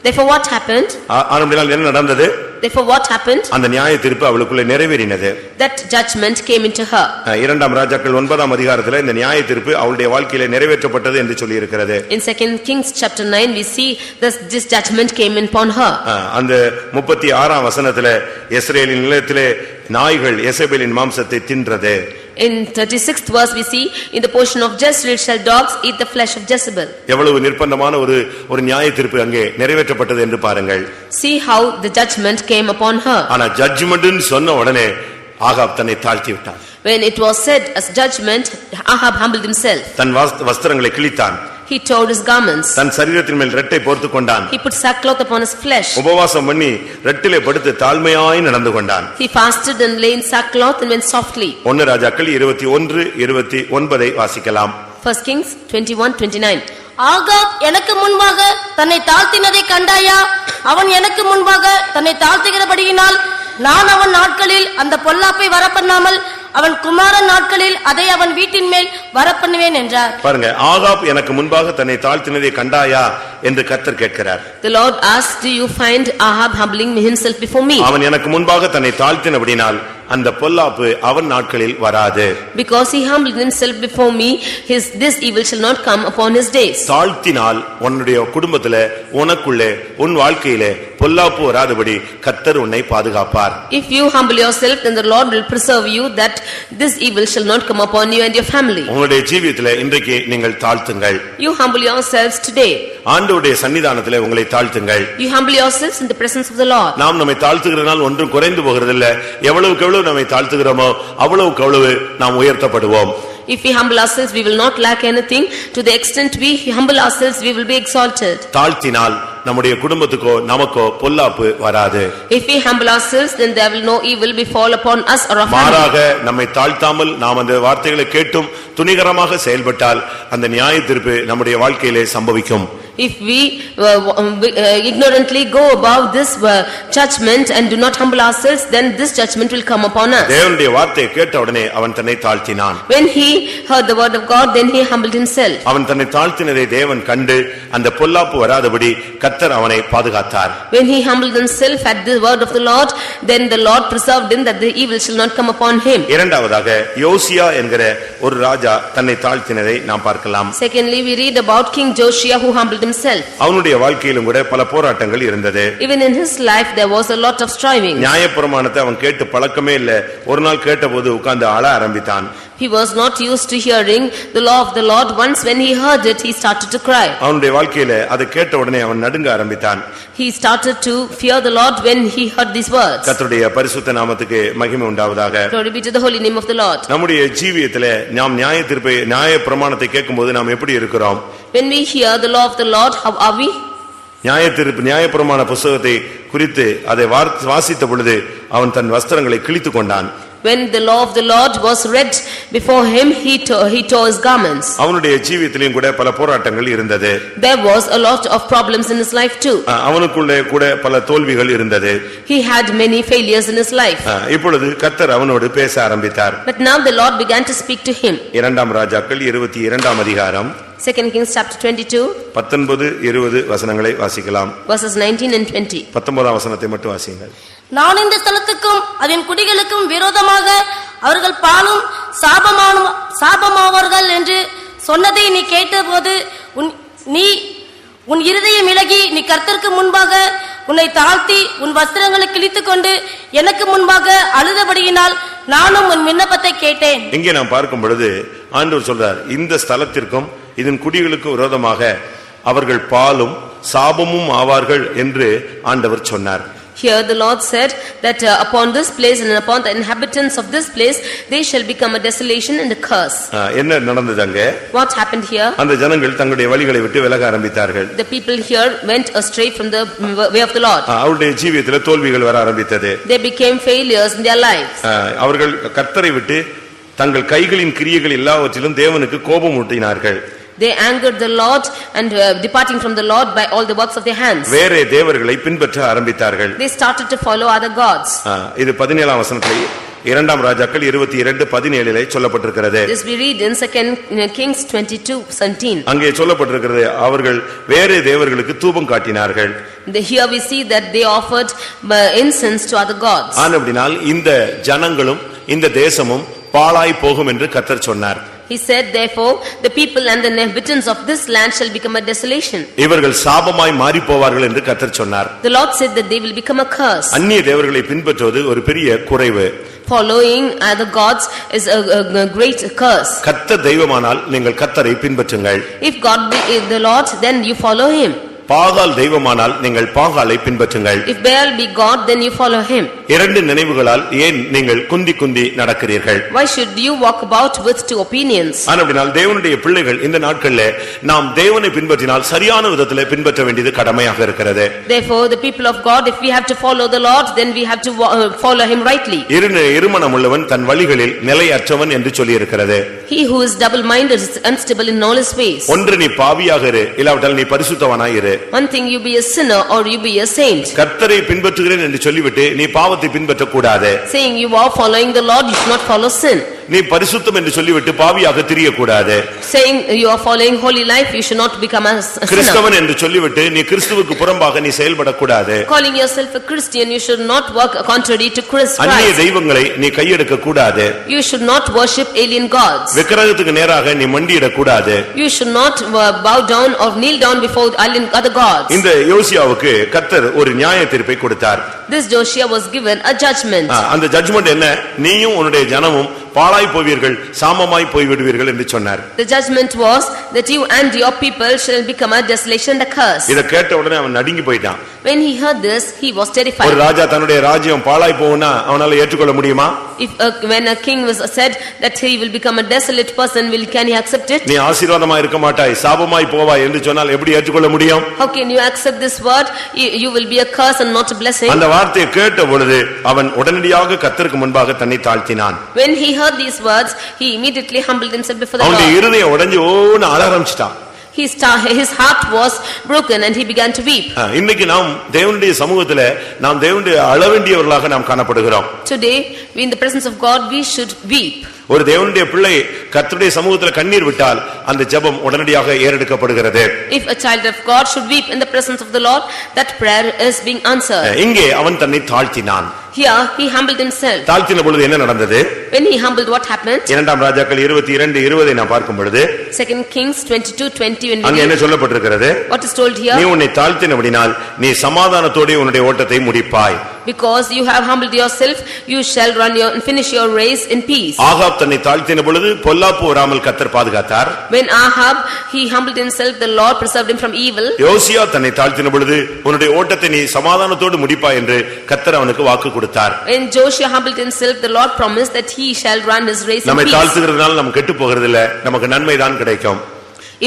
Therefore what happened? ஆனபடியால் என்ன நடந்தது? Therefore what happened? அந்த நியாயத்தீர்ப்பு அவளுக்குள்ளே நிறைவேறினது. That judgment came into her. இரண்டாம் ராஜாக்கள் 9ஆம் அதிகாரத்திலே இந்த நியாயத்தீர்ப்பு அவளுடைய வாழ்க்கையிலே நிறைவேற்றப்பட்டது என்று சொல்லி இருக்கிறது. In 2 Kings chapter 9 we see this judgment came upon her. அந்த 36ஆம் வசனத்திலே இஸ்ரவேலின் நிலத்திலே நாய்கள் எசபேலின் மாம்சத்தை தின்றது. In 36th verse we see, in the portion of Jezreel shall dogs eat the flesh of Jezebel. எவ்வளவு நிர்பந்தமான ஒரு நியாயத்தீர்ப்பு அங்கே நிறைவேற்றப்பட்டது என்று பாருங்கள். See how the judgment came upon her. ஆனா ஜட்ஜ்மென்ட்னு சொன்ன உடனே ஆகாப் தன்னை தாழ்த்தி விட்டான். When it was said as judgment, Ahab humbled himself. தன் வஸ்திரங்களை கிழித்தான். He tore his garments. தன் சரீரத்தின் மேல் ரெட்டை போர்த்துக் கொண்டான். He put sackcloth upon his flesh. உபவாசம் பண்ணி ரெட்டிலே படுத்து தாழ்மையாய் நடந்து கொண்டான். He fasted and lay in sackcloth and went softly. 1 ராஜாக்கள் 21:29 வாசிக்கலாம். 1 Kings 21:29. ஆகாப் எனக்கு முன்பாக தன்னை தாழ்த்தினதை கண்டாயா? அவன் எனக்கு முன்பாக தன்னை தாழ்த்துகிறபடியினால் நான் அவன் நாட்களில் அந்த பொல்லாப்பை வரப்பண்ணாமல் அவன் குமாரன் நாட்களில் அதை அவன் வீட்டின் மேல் வரப்பண்ணுவேன் என்றார். பாருங்க, ஆகாப் எனக்கு முன்பாக தன்னை தாழ்த்தினதை கண்டாயா என்று கர்த்தர் கேட்கிறார். The Lord asked, do you find Ahab humbling himself before me? அவன் எனக்கு முன்பாக தன்னை தாழ்த்தினபடினால் அந்த பொல்லாப்பு அவன் நாட்களில் வராது. Because he humbled himself before me, this evil shall not come upon his days. தாழ்த்தினால் உன்னுடைய குடும்பத்திலே உனக்குள்ளே உன் வாழ்க்கையிலே பொல்லாப்பு வராதபடி கர்த்தர் உன்னை பாதுகாப்பார். If you humble yourself, then the Lord will preserve you, that this evil shall not come upon you and your family. உங்களுடைய ஜீவியத்திலே இன்றைக்கு நீங்கள் தாழ்த்துங்கள். You humble yourselves today. ஆண்டவருடைய சன்னிதானத்திலே உங்களை தாழ்த்துங்கள். You humble yourselves in the presence of the Lord. நாம் நம்மை தாழ்த்துகிறனால் ஒன்றும் குறைந்து போகிறதில்லை. எவ்வளவுக்கு எவ்வளவு நம்மை தாழ்த்துகிறோமோ அவ்வளவுக்கு அவ்வளவு நாம் உயர்த்தப்படுவோம். If we humble ourselves, we will not lack anything. To the extent we humble ourselves, we will be exalted. தாழ்த்தினால் நம்முடைய குடும்பத்துக்கோ நமக்கோ பொல்லாப்பு வராது. If we humble ourselves, then there will no evil befall upon us or our family. மாறாக நம்மை தாழ்த்தாமல் நாம் அந்த வார்த்தைகளை கேட்டும் துணிகரமாக செயல்பட்டால் அந்த நியாயத்தீர்ப்பு நம்முடைய வாழ்க்கையிலே சம்பவிக்கும். If we ignorantly go about this judgment and do not humble ourselves, then this judgment will come upon us. தேவனுடைய வார்த்தையை கேட்ட உடனே அவன் தன்னை தாழ்த்தினான். When he heard the word of God, then he humbled himself. அவன் தன்னை தாழ்த்தினதை தேவன் கண்டு அந்த பொல்லாப்பு வராதபடி கர்த்தர் அவனை பாதுகாத்தார். When he humbled himself at the word of the Lord, then the Lord preserved him, that the evil shall not come upon him. இரண்டாவதாக யோசியா என்கிற ஒரு ராஜா தன்னை தாழ்த்தினதை நாம் பார்க்கலாம். Secondly, we read about King Josiah who humbled himself. அவனுடைய வாழ்க்கையிலும் கூட பல போராட்டங்கள் இருந்தது. Even in his life there was a lot of striving. நியாயப்பிரமாணத்தை அவன் கேட்டு பழக்கமே இல்லை. ஒரு நாள் கேட்டபோது உட்கார்ந்து அழ ஆரம்பித்தான். He was not used to hearing the law of the Lord. Once when he heard it, he started to cry. அவனுடைய வாழ்க்கையில அதை கேட்ட உடனே அவன் நடுங்க ஆரம்பித்தான். He started to fear the Lord when he heard these words. கர்த்தருடைய பரிசுத்த நாமத்துக்கு மகிமை உண்டாவதாக. Glory be to the holy name of the Lord. நம்முடைய ஜீவியத்திலே நாம் நியாய பிரமாணத்தை கேட்கும்போது நாம் எப்படி இருக்கிறோம்? When we hear the law of the Lord, how are we? நியாய பிரமாண புத்தகத்தை குறித்து அதை வாசித்த பொழுது அவன் தன் வஸ்திரங்களை கிழித்துக் கொண்டான். When the law of the Lord was read before him, he tore his garments. அவனுடைய ஜீவியத்திலும் கூட பல போராட்டங்கள் இருந்தது. There was a lot of problems in his life too. அவனுக்குள்ளே கூட பல தோல்விகள் இருந்தது. He had many failures in his life. இப்பொழுது கர்த்தர் அவனோடு பேச ஆரம்பித்தார். But now the Lord began to speak to him. இரண்டாம் ராஜாக்கள் 22ஆம் அதிகாரம் 2 Kings chapter 22 19-20 வசனங்களை வாசிக்கலாம். verses 19 and 20. 19ஆம் வசனத்தை மட்டும் வாசியுங்கள். நான் இந்த ஸ்தலத்துக்கும் அதன் குடிகளுக்கும் விரோதமாக அவர்கள் பாலும் சாபமாவார்கள் என்று சொன்னதை நீ கேட்டபோது உன் இருதயம் இளகி நீ கர்த்தருக்கு முன்பாக உன்னை தாழ்த்தி உன் வஸ்திரங்களை கிழித்துக்கொண்டு எனக்கு முன்பாக அழுதபடியினால் நானும் உன் விண்ணப்பத்தை கேட்டேன். இங்கே நாம் பார்க்கும் பொழுது ஆண்டவர் சொல்றார், இந்த ஸ்தலத்திற்கும் இதன் குடிகளுக்கும் விரோதமாக அவர்கள் பாலும் சாபமும் ஆவார்கள் என்று ஆண்டவர் சொன்னார். Here the Lord said that upon this place and upon the inhabitants of this place they shall become a desolation and a curse. என்ன நடந்தது அங்கே? What happened here? அந்த ஜனங்கள் தங்களுடைய வழிகளை விட்டு விலக ஆரம்பித்தார்கள். The people here went astray from the way of the Lord. அவருடைய ஜீவியத்திலே தோல்விகள் வர ஆரம்பித்தது. They became failures in their lives. அவர்கள் கர்த்தரை விட்டு தங்கள் கைகளின் கிரியைகள் எல்லாவற்றிலும் தேவனுக்கு கோபம் ஊட்டினார்கள். They angered the Lord and departing from the Lord by all the works of their hands. வேறே தேவர்களை பின்பற்ற ஆரம்பித்தார்கள். They started to follow other gods. இது 17ஆம் வசனத்திலே இரண்டாம் ராஜாக்கள் 22:17 சொல்லப்பட்டிருக்கிறது. This we read in 2 Kings 22:17. அங்கே சொல்லப்பட்டிருக்கிறது, அவர்கள் வேறே தேவர்களுக்கு தூபம் காட்டினார்கள். Here we see that they offered incense to other gods. ஆனபடியால் இந்த ஜனங்களும் இந்த தேசமும் பாழாய் போகும் என்று கர்த்தர் சொன்னார். He said, therefore, the people and the inhabitants of this land shall become a desolation. இவர்கள் சாபமாய் மாறி போவார்கள் என்று கர்த்தர் சொன்னார். The Lord said that they will become a curse. அந்நிய தேவர்களை பின்பற்றுவது ஒரு பெரிய குறைவு. Following other gods is a great curse. கர்த்தர் தெய்வமானால் நீங்கள் கர்த்தரை பின்பற்றுங்கள். If God be the Lord, then you follow him. பாகால் தெய்வமானால் நீங்கள் பாகாலை பின்பற்றுங்கள். If Baal be God, then you follow him. இரண்டு நினைவுகளால் ஏன் நீங்கள் குந்தி நடக்கிறீர்கள்? Why should you walk about with two opinions? ஆனபடியால் தேவனுடைய பிள்ளைகள் இந்த நாட்களிலே நாம் தேவனை பின்பற்றினால் சரியான விதத்திலே பின்பற்ற வேண்டியது கடமையாக இருக்கிறது. Therefore the people of God, if we have to follow the Lord, then we have to follow him rightly. இருமனம் உள்ளவன் தன் வழிகளில் நிலையற்றவன் என்று சொல்லி இருக்கிறது. He who is double minded is unstable in all his ways. ஒன்று நீ பாவியாக இரு, இல்லாவிட்டால் நீ பரிசுத்தவனாய் இரு. One thing, you be a sinner or you be a saint. கர்த்தரை பின்பற்றுகிறேன் என்று சொல்லிவிட்டு நீ பாவத்தை பின்பற்ற கூடாது. Saying you are following the Lord, you should not follow sin. நீ பரிசுத்தம் என்று சொல்லிவிட்டு பாவியாக திரிய கூடாது. Saying you are following holy life, you should not become a sinner. கிறிஸ்தவன் என்று சொல்லிவிட்டு நீ கிறிஸ்துவுக்கு புறம்பாக நீ செயல்பட கூடாது. Calling yourself a Christian, you should not work contrary to Christ. அந்நிய தெய்வங்களை நீ கையெடுக்க கூடாது. You should not worship alien gods. விக்கிரகத்துக்கு நேராக நீ மண்டியிட கூடாது. You should not bow down or kneel down before other gods. இந்த யோசியாவுக்கு கர்த்தர் ஒரு நியாய தீர்ப்பை கொடுத்தார். This Joshua was given a judgment. அந்த ஜட்ஜ்மென்ட் என்ன? நீயும் உன்னுடைய ஜனமும் பாழாய் போவீர்கள், சாமமாய் போய்விடுவீர்கள் என்று சொன்னார். The judgment was that you and your people shall become a desolation and a curse. இத கேட்ட உடனே அவன் நடுங்கி போய்ட்டான். When he heard this, he was terrified. ஒரு ராஜா தன்னுடைய ராஜ்யம் பாழாய் போகும்னா அவனால ஏற்றுக்கொள்ள முடியுமா? If when a king was said that he will become a desolate person, can he accept it? நீ ஆசீர்வாதமாய் இருக்க மாட்டாய், சாபமாய் போவாய் என்று சொன்னால் எப்படி ஏற்றுக்கொள்ள முடியும்? How can you accept this word? You will be a curse and not a blessing. அந்த வார்த்தையை கேட்ட பொழுது அவன் உடனடியாக கர்த்தருக்கு முன்பாக தன்னை தாழ்த்தினான். When he heard these words, he immediately humbled himself before the Lord. அவனுடைய இருதயம் உடைஞ்சு ஓன்னு அழ ஆரம்பிச்சிட்டான். His heart was broken and he began to weep. இன்னைக்கு நாம் தேவனுடைய சமூகத்திலே நாம் தேவனுடைய அழ வேண்டியவர்களாக நாம் காணப்படுகிறோம். Today, in the presence of God, we should weep. ஒரு தேவனுடைய பிள்ளை கர்த்தருடைய சமூகத்தில் கண்ணீர் விட்டால் அந்த ஜெபம் உடனடியாக ஏறெடுக்கப்படுகிறது. If a child of God should weep in the presence of the Lord, that prayer is being answered. இங்கே அவன் தன்னை தாழ்த்தினான். Here he humbled himself. தாழ்த்தின பொழுது என்ன நடந்தது? When he humbled, what happened? இரண்டாம் ராஜாக்கள் 22:20 நாம் பார்க்கும் பொழுது 2 Kings 22:20 when அங்க we என்ன சொல்லப்பட்டிருக்கிறது? what is told நீ here? உன்னை தாழ்த்தினபடினால் நீ சமாதானத்தோடே உன்னுடைய ஓட்டத்தை முடிப்பாய். Because you have humbled yourself, you shall run your and finish your race in peace. Ahab தன்னை தாழ்த்தின பொழுது பொல்லாப்பு வராமல் கர்த்தர் பாதுகாத்தார். When Ahab he humbled himself, the Lord preserved him from evil. யோசியா தன்னை தாழ்த்தின பொழுது உன்னுடைய ஓட்டத்தை நீ சமாதானத்தோடு முடிப்பாய் என்று கர்த்தர் அவனுக்கு வாக்கு கொடுத்தார். When Joshua humbled himself, the Lord promised that he shall run his race in நம்மை peace. தாழ்த்துகிறதுனால நம்ம கெட்டு போகிறது இல்ல, நமக்கு நன்மைதான் கிடைக்கும்.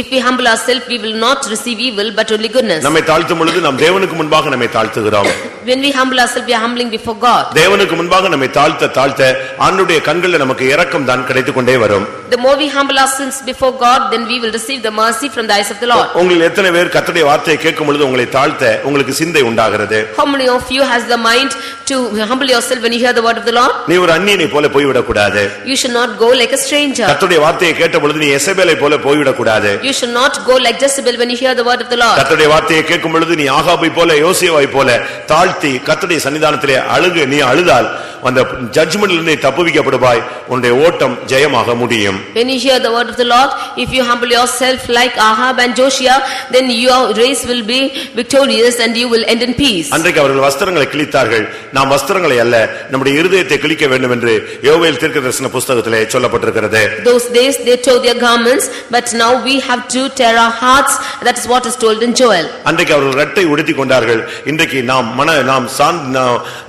If we humble ourselves, we will not receive evil but only goodness. நம்மை தாழ்த்தும் பொழுது நாம் தேவனுக்கு முன்பாக நம்மை தாழ்த்துகிறோம். When we humble ourselves, we are humbling before God. தேவனுக்கு முன்பாக நம்மை தாழ்த்த ஆண்டவருடைய கண்களில் நமக்கு இரக்கம் தான் கிடைத்துக் கொண்டே வரும். The more we humble ourselves before God, then we will receive the mercy from the eyes of the Lord. உங்களில் எத்தனை பேர் கர்த்தருடைய வார்த்தையை கேட்கும் பொழுது உங்களை தாழ்த்த உங்களுக்கு சிந்தை உண்டாகிறது? How many of you has the mind to humble yourself when you hear the word of the Lord? நீ ஒரு அந்நியனை போல போய்விடக் கூடாது. You should not go like a stranger. கர்த்தருடைய வார்த்தையை கேட்ட பொழுது நீ எசபேலை போல போய்விடக் கூடாது. You should not go like Jezebel when you hear the word of the Lord. கர்த்தருடைய வார்த்தையை கேட்கும் பொழுது நீ ஆகாபை போல யோசியாவை போல தாழ்த்தி கர்த்தருடைய சன்னிதானத்திலே நீ அழுதால் அந்த ஜட்ஜ்மென்ட்ல இருந்து தப்புவிக்கப்படுவாய். உன்னுடைய ஓட்டம் ஜெயமாக முடியும். When you hear the word of the Lord, if you humble yourself like Ahab and Joshua, then your race will be victorious and you will end in peace. அன்றைக்கு அவர்கள் வஸ்திரங்களை கிழித்தார்கள். நாம் வஸ்திரங்களை அல்ல, நம்முடைய இருதயத்தை கிழிக்க வேண்டும் என்று யோவேல் தீர்க்கதரிசன புத்தகத்திலே சொல்லப்பட்டிருக்கிறது. Those days they tore their garments, but now we have to tear our hearts. That is what is told in Joel. அன்றைக்கு அவர்கள் இரட்டை உடுத்திக் கொண்டார்கள். இன்றைக்கு நாம்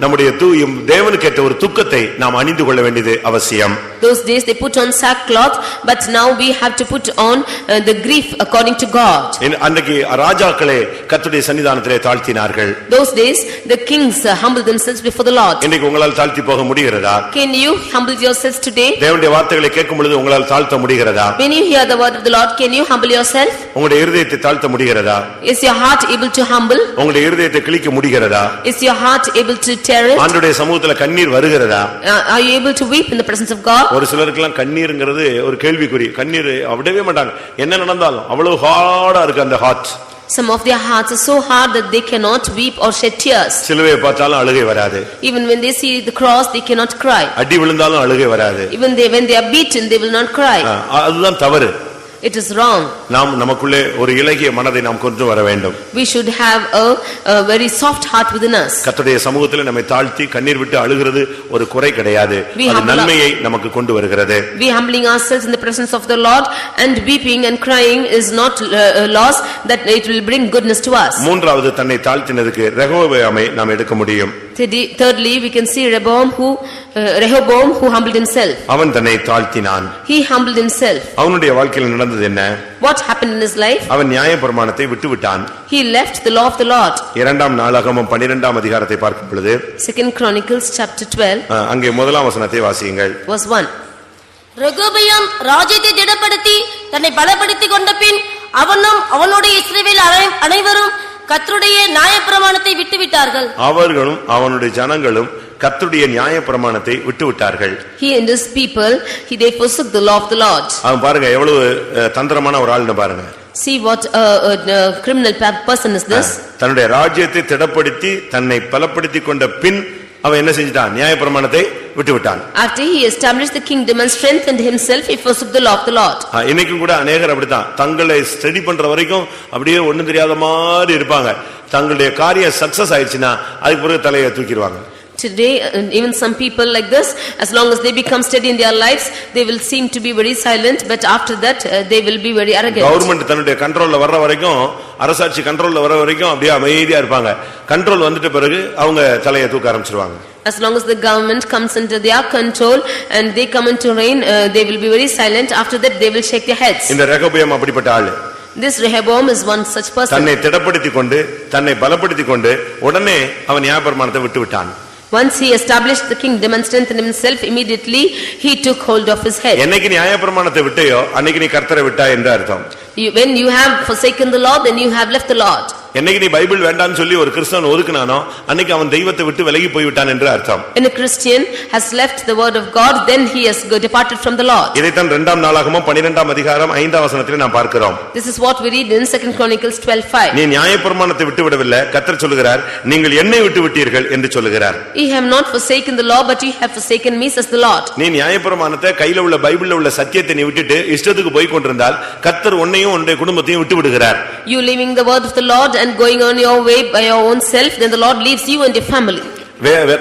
நம்முடைய தேவனுக்கு ஒரு துக்கத்தை நாம் அணிந்து கொள்ள வேண்டியது அவசியம். Those days they put on sackcloth, but now we have to put on the grief according to God. அன்றைக்கு ராஜாக்களே கர்த்தருடைய சன்னிதானத்திலே தாழ்த்தினார்கள். Those days the kings humbled themselves before the Lord. இன்றைக்கு உங்களால் தாழ்த்தி போக முடிகிறதா? Can you humble yourselves today? தேவனுடைய வார்த்தைகளை கேட்கும் பொழுது உங்களால் தாழ்த்த முடிகிறதா? When you hear the word of the Lord, can you humble yourself? உங்களுடைய இருதயத்தை தாழ்த்த முடிகிறதா? Is your heart able to humble? உங்களுடைய இருதயத்தை கிழிக்க முடிகிறதா? Is your heart able to tear it? ஆண்டவருடைய சமூகத்துல கண்ணீர் வருகிறதா? Are you able to weep in the presence of God? ஒரு சிலருக்குலாம் கண்ணீர்ங்கிறது ஒரு கேள்விக்குறி. கண்ணீர் விடவே மாட்டாங்க. என்ன நடந்தாலும் அவ்வளவு ஹார்டா இருக்கு அந்த heart. Some of their hearts are so hard that they cannot weep or shed tears. சிலுவையை பார்த்தாலும் அழுகை வராது. Even when they see the cross, they cannot cry. அடி விழுந்தாலும் அழுகை வராது. Even when they are beaten, they will not cry. அதுதான் தவறு. It is wrong. நாம் நமக்குள்ளே ஒரு இலகிய மனதை நாம் கொண்டு வர வேண்டும். We should have a very soft heart within us. கர்த்தருடைய சமூகத்தில் நம்மை தாழ்த்தி கண்ணீர் விட்டு அழுகிறது ஒரு குறை கிடையாது. அது நன்மையை நமக்கு கொண்டு வருகிறது. We humbling ourselves in the presence of the Lord and weeping and crying is not a loss, that it will bring goodness to us. மூன்றாவது தன்னை தாழ்த்தினதுக்கு ரெகொபெயாமை நாம் எடுக்க முடியும். Thirdly, we can see Rehoboam who humbled himself. அவன் தன்னை தாழ்த்தினான். He humbled himself. அவனுடைய வாழ்க்கையில் நடந்தது என்ன? What happened in his life? அவன் நியாயப்பிரமாணத்தை விட்டுவிட்டான். He left the law of the Lord. இரண்டாம் நாளாகமம் 12ஆம் அதிகாரத்தை பார்க்கும் பொழுது 2 Chronicles chapter 12 அங்கே முதலாம் வசனத்தை வாசியுங்கள். verse 1. ரெகொபெயாம் ராஜ்யத்தை திடப்படுத்தி தன்னை பலப்படுத்திக் கொண்ட பின் அவனும் அவனுடைய இஸ்ரவேல் அனைவரும் கர்த்தருடைய நியாயப்பிரமாணத்தை விட்டுவிட்டார்கள். அவர்களும் அவனுடைய ஜனங்களும் கர்த்தருடைய நியாயப்பிரமாணத்தை விட்டுவிட்டார்கள். He and his people, they forsook the law of the Lord. அவன் பாருங்க எவ்வளவு தந்திரமான ஒரு ஆள்னு பாருங்க. See what a criminal person is this. தன்னுடைய ராஜ்யத்தை திடப்படுத்தி தன்னை பலப்படுத்திக் கொண்ட பின் அவன் என்ன செஞ்சிட்டான்? நியாயப்பிரமாணத்தை விட்டுவிட்டான். After he established the kingdom and strengthened himself, he forsook the law of the Lord. இன்னைக்கும் கூட அநேகர் அப்படித்தான். தங்களை ஸ்டடி பண்ற வரைக்கும் அப்படியே ஒண்ணும் தெரியாத மாதிரி இருப்பாங்க. தங்களுடைய காரியம் சக்சஸ் ஆயிடுச்சுன்னா அதுக்கு பிறகு தலையை தூக்கிடுவாங்க. Today, even some people like this, as long as they become steady in their lives, they will seem to be very silent, but after that, they will be very arrogant. Government தன்னுடைய கண்ட்ரோல்ல வர்ற வரைக்கும், அரசாட்சி கண்ட்ரோல்ல வர்ற வரைக்கும் அப்படியே அமைதியா இருப்பாங்க. கண்ட்ரோல் வந்துட்ட பிறகு அவங்க தலையை தூக்க ஆரம்பிச்சிருவாங்க. As long as the government comes into their control and they come into reign, they will be very silent. After that, they will shake their heads. இந்த ரெகொபெயாம் அப்படிப்பட்ட ஆளு. This Rehoboam is one such person. தன்னை திடப்படுத்திக் கொண்டு, தன்னை பலப்படுத்திக் கொண்டு, உடனே அவன் நியாயப்பிரமாணத்தை விட்டுவிட்டான். Once he established the kingdom and strengthened himself, immediately he took hold of his head. என்னைக்கு நியாயப்பிரமாணத்தை விட்டையோ அன்னைக்கு நீ கர்த்தரை விட்டாய் என்று அர்த்தம். When you have forsaken the Lord, then you have left the Lord. என்னைக்கு நீ பைபிள் வேண்டாம்னு சொல்லி ஒரு கிறிஸ்தவன் ஒதுக்குனானோ அன்னைக்கு அவன் தெய்வத்தை விட்டு விலகி போய்விட்டான் என்று அர்த்தம். When a Christian has left the word of God, then he has departed from the Lord. இதைத்தான் 2 நாளாகமம் 12ஆம் அதிகாரம் 5ஆம் வசனத்திலே நாம் பார்க்கிறோம். This is what we read in 2 Chronicles 12:5. நீ நியாயப்பிரமாணத்தை விட்டு விடவில்லை, கர்த்தர் சொல்லுகிறார், நீங்கள் என்னை விட்டு விட்டீர்கள் என்று சொல்லுகிறார். Ye have not forsaken the law, but ye have forsaken me, says the Lord. நீ நியாயப்பிரமாணத்தை கையில உள்ள பைபிள்ல உள்ள சத்தியத்தை நீ விட்டுட்டு இஷ்டத்துக்கு போய் கொண்டிருந்தால் கர்த்தர் உன்னையும் உன்னுடைய குடும்பத்தையும் விட்டு விடுகிறார். You leaving the word of the Lord and going on your way by your own self, then the Lord leaves you and your family.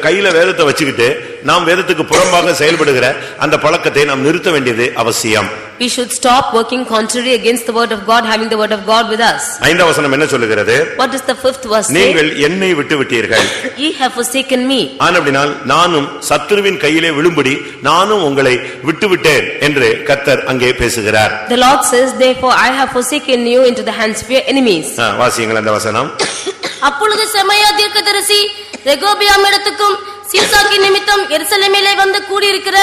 கையில வேதத்தை வச்சுக்கிட்டு நாம் வேதத்துக்கு புறம்பாக செயல்படுகிற அந்த பழக்கத்தை நாம் நிறுத்த வேண்டியது அவசியம். We should stop working contrary against the word of God, having the word of God with us. 5ஆம் வசனம் என்ன சொல்லுகிறது? What does the 5th verse say? நீங்கள் என்னை விட்டு விட்டீர்கள். Ye have forsaken me. ஆனபடியால் நானும் சத்துருவின் கையிலே விழும்படி நானும் உங்களை விட்டுவிட்டேன் என்று கர்த்தர் அங்கே பேசுகிறார். The Lord says, therefore I have forsaken you into the hands of your enemies. வாசியுங்கள் அந்த வசனம். அப்பொழுது செமாயா தீர்க்கதரிசி ரெகோபியாம் இடத்துக்கும் சீசாக்கின் நிமித்தம் எருசலேமிலே வந்து கூடியிருக்கிற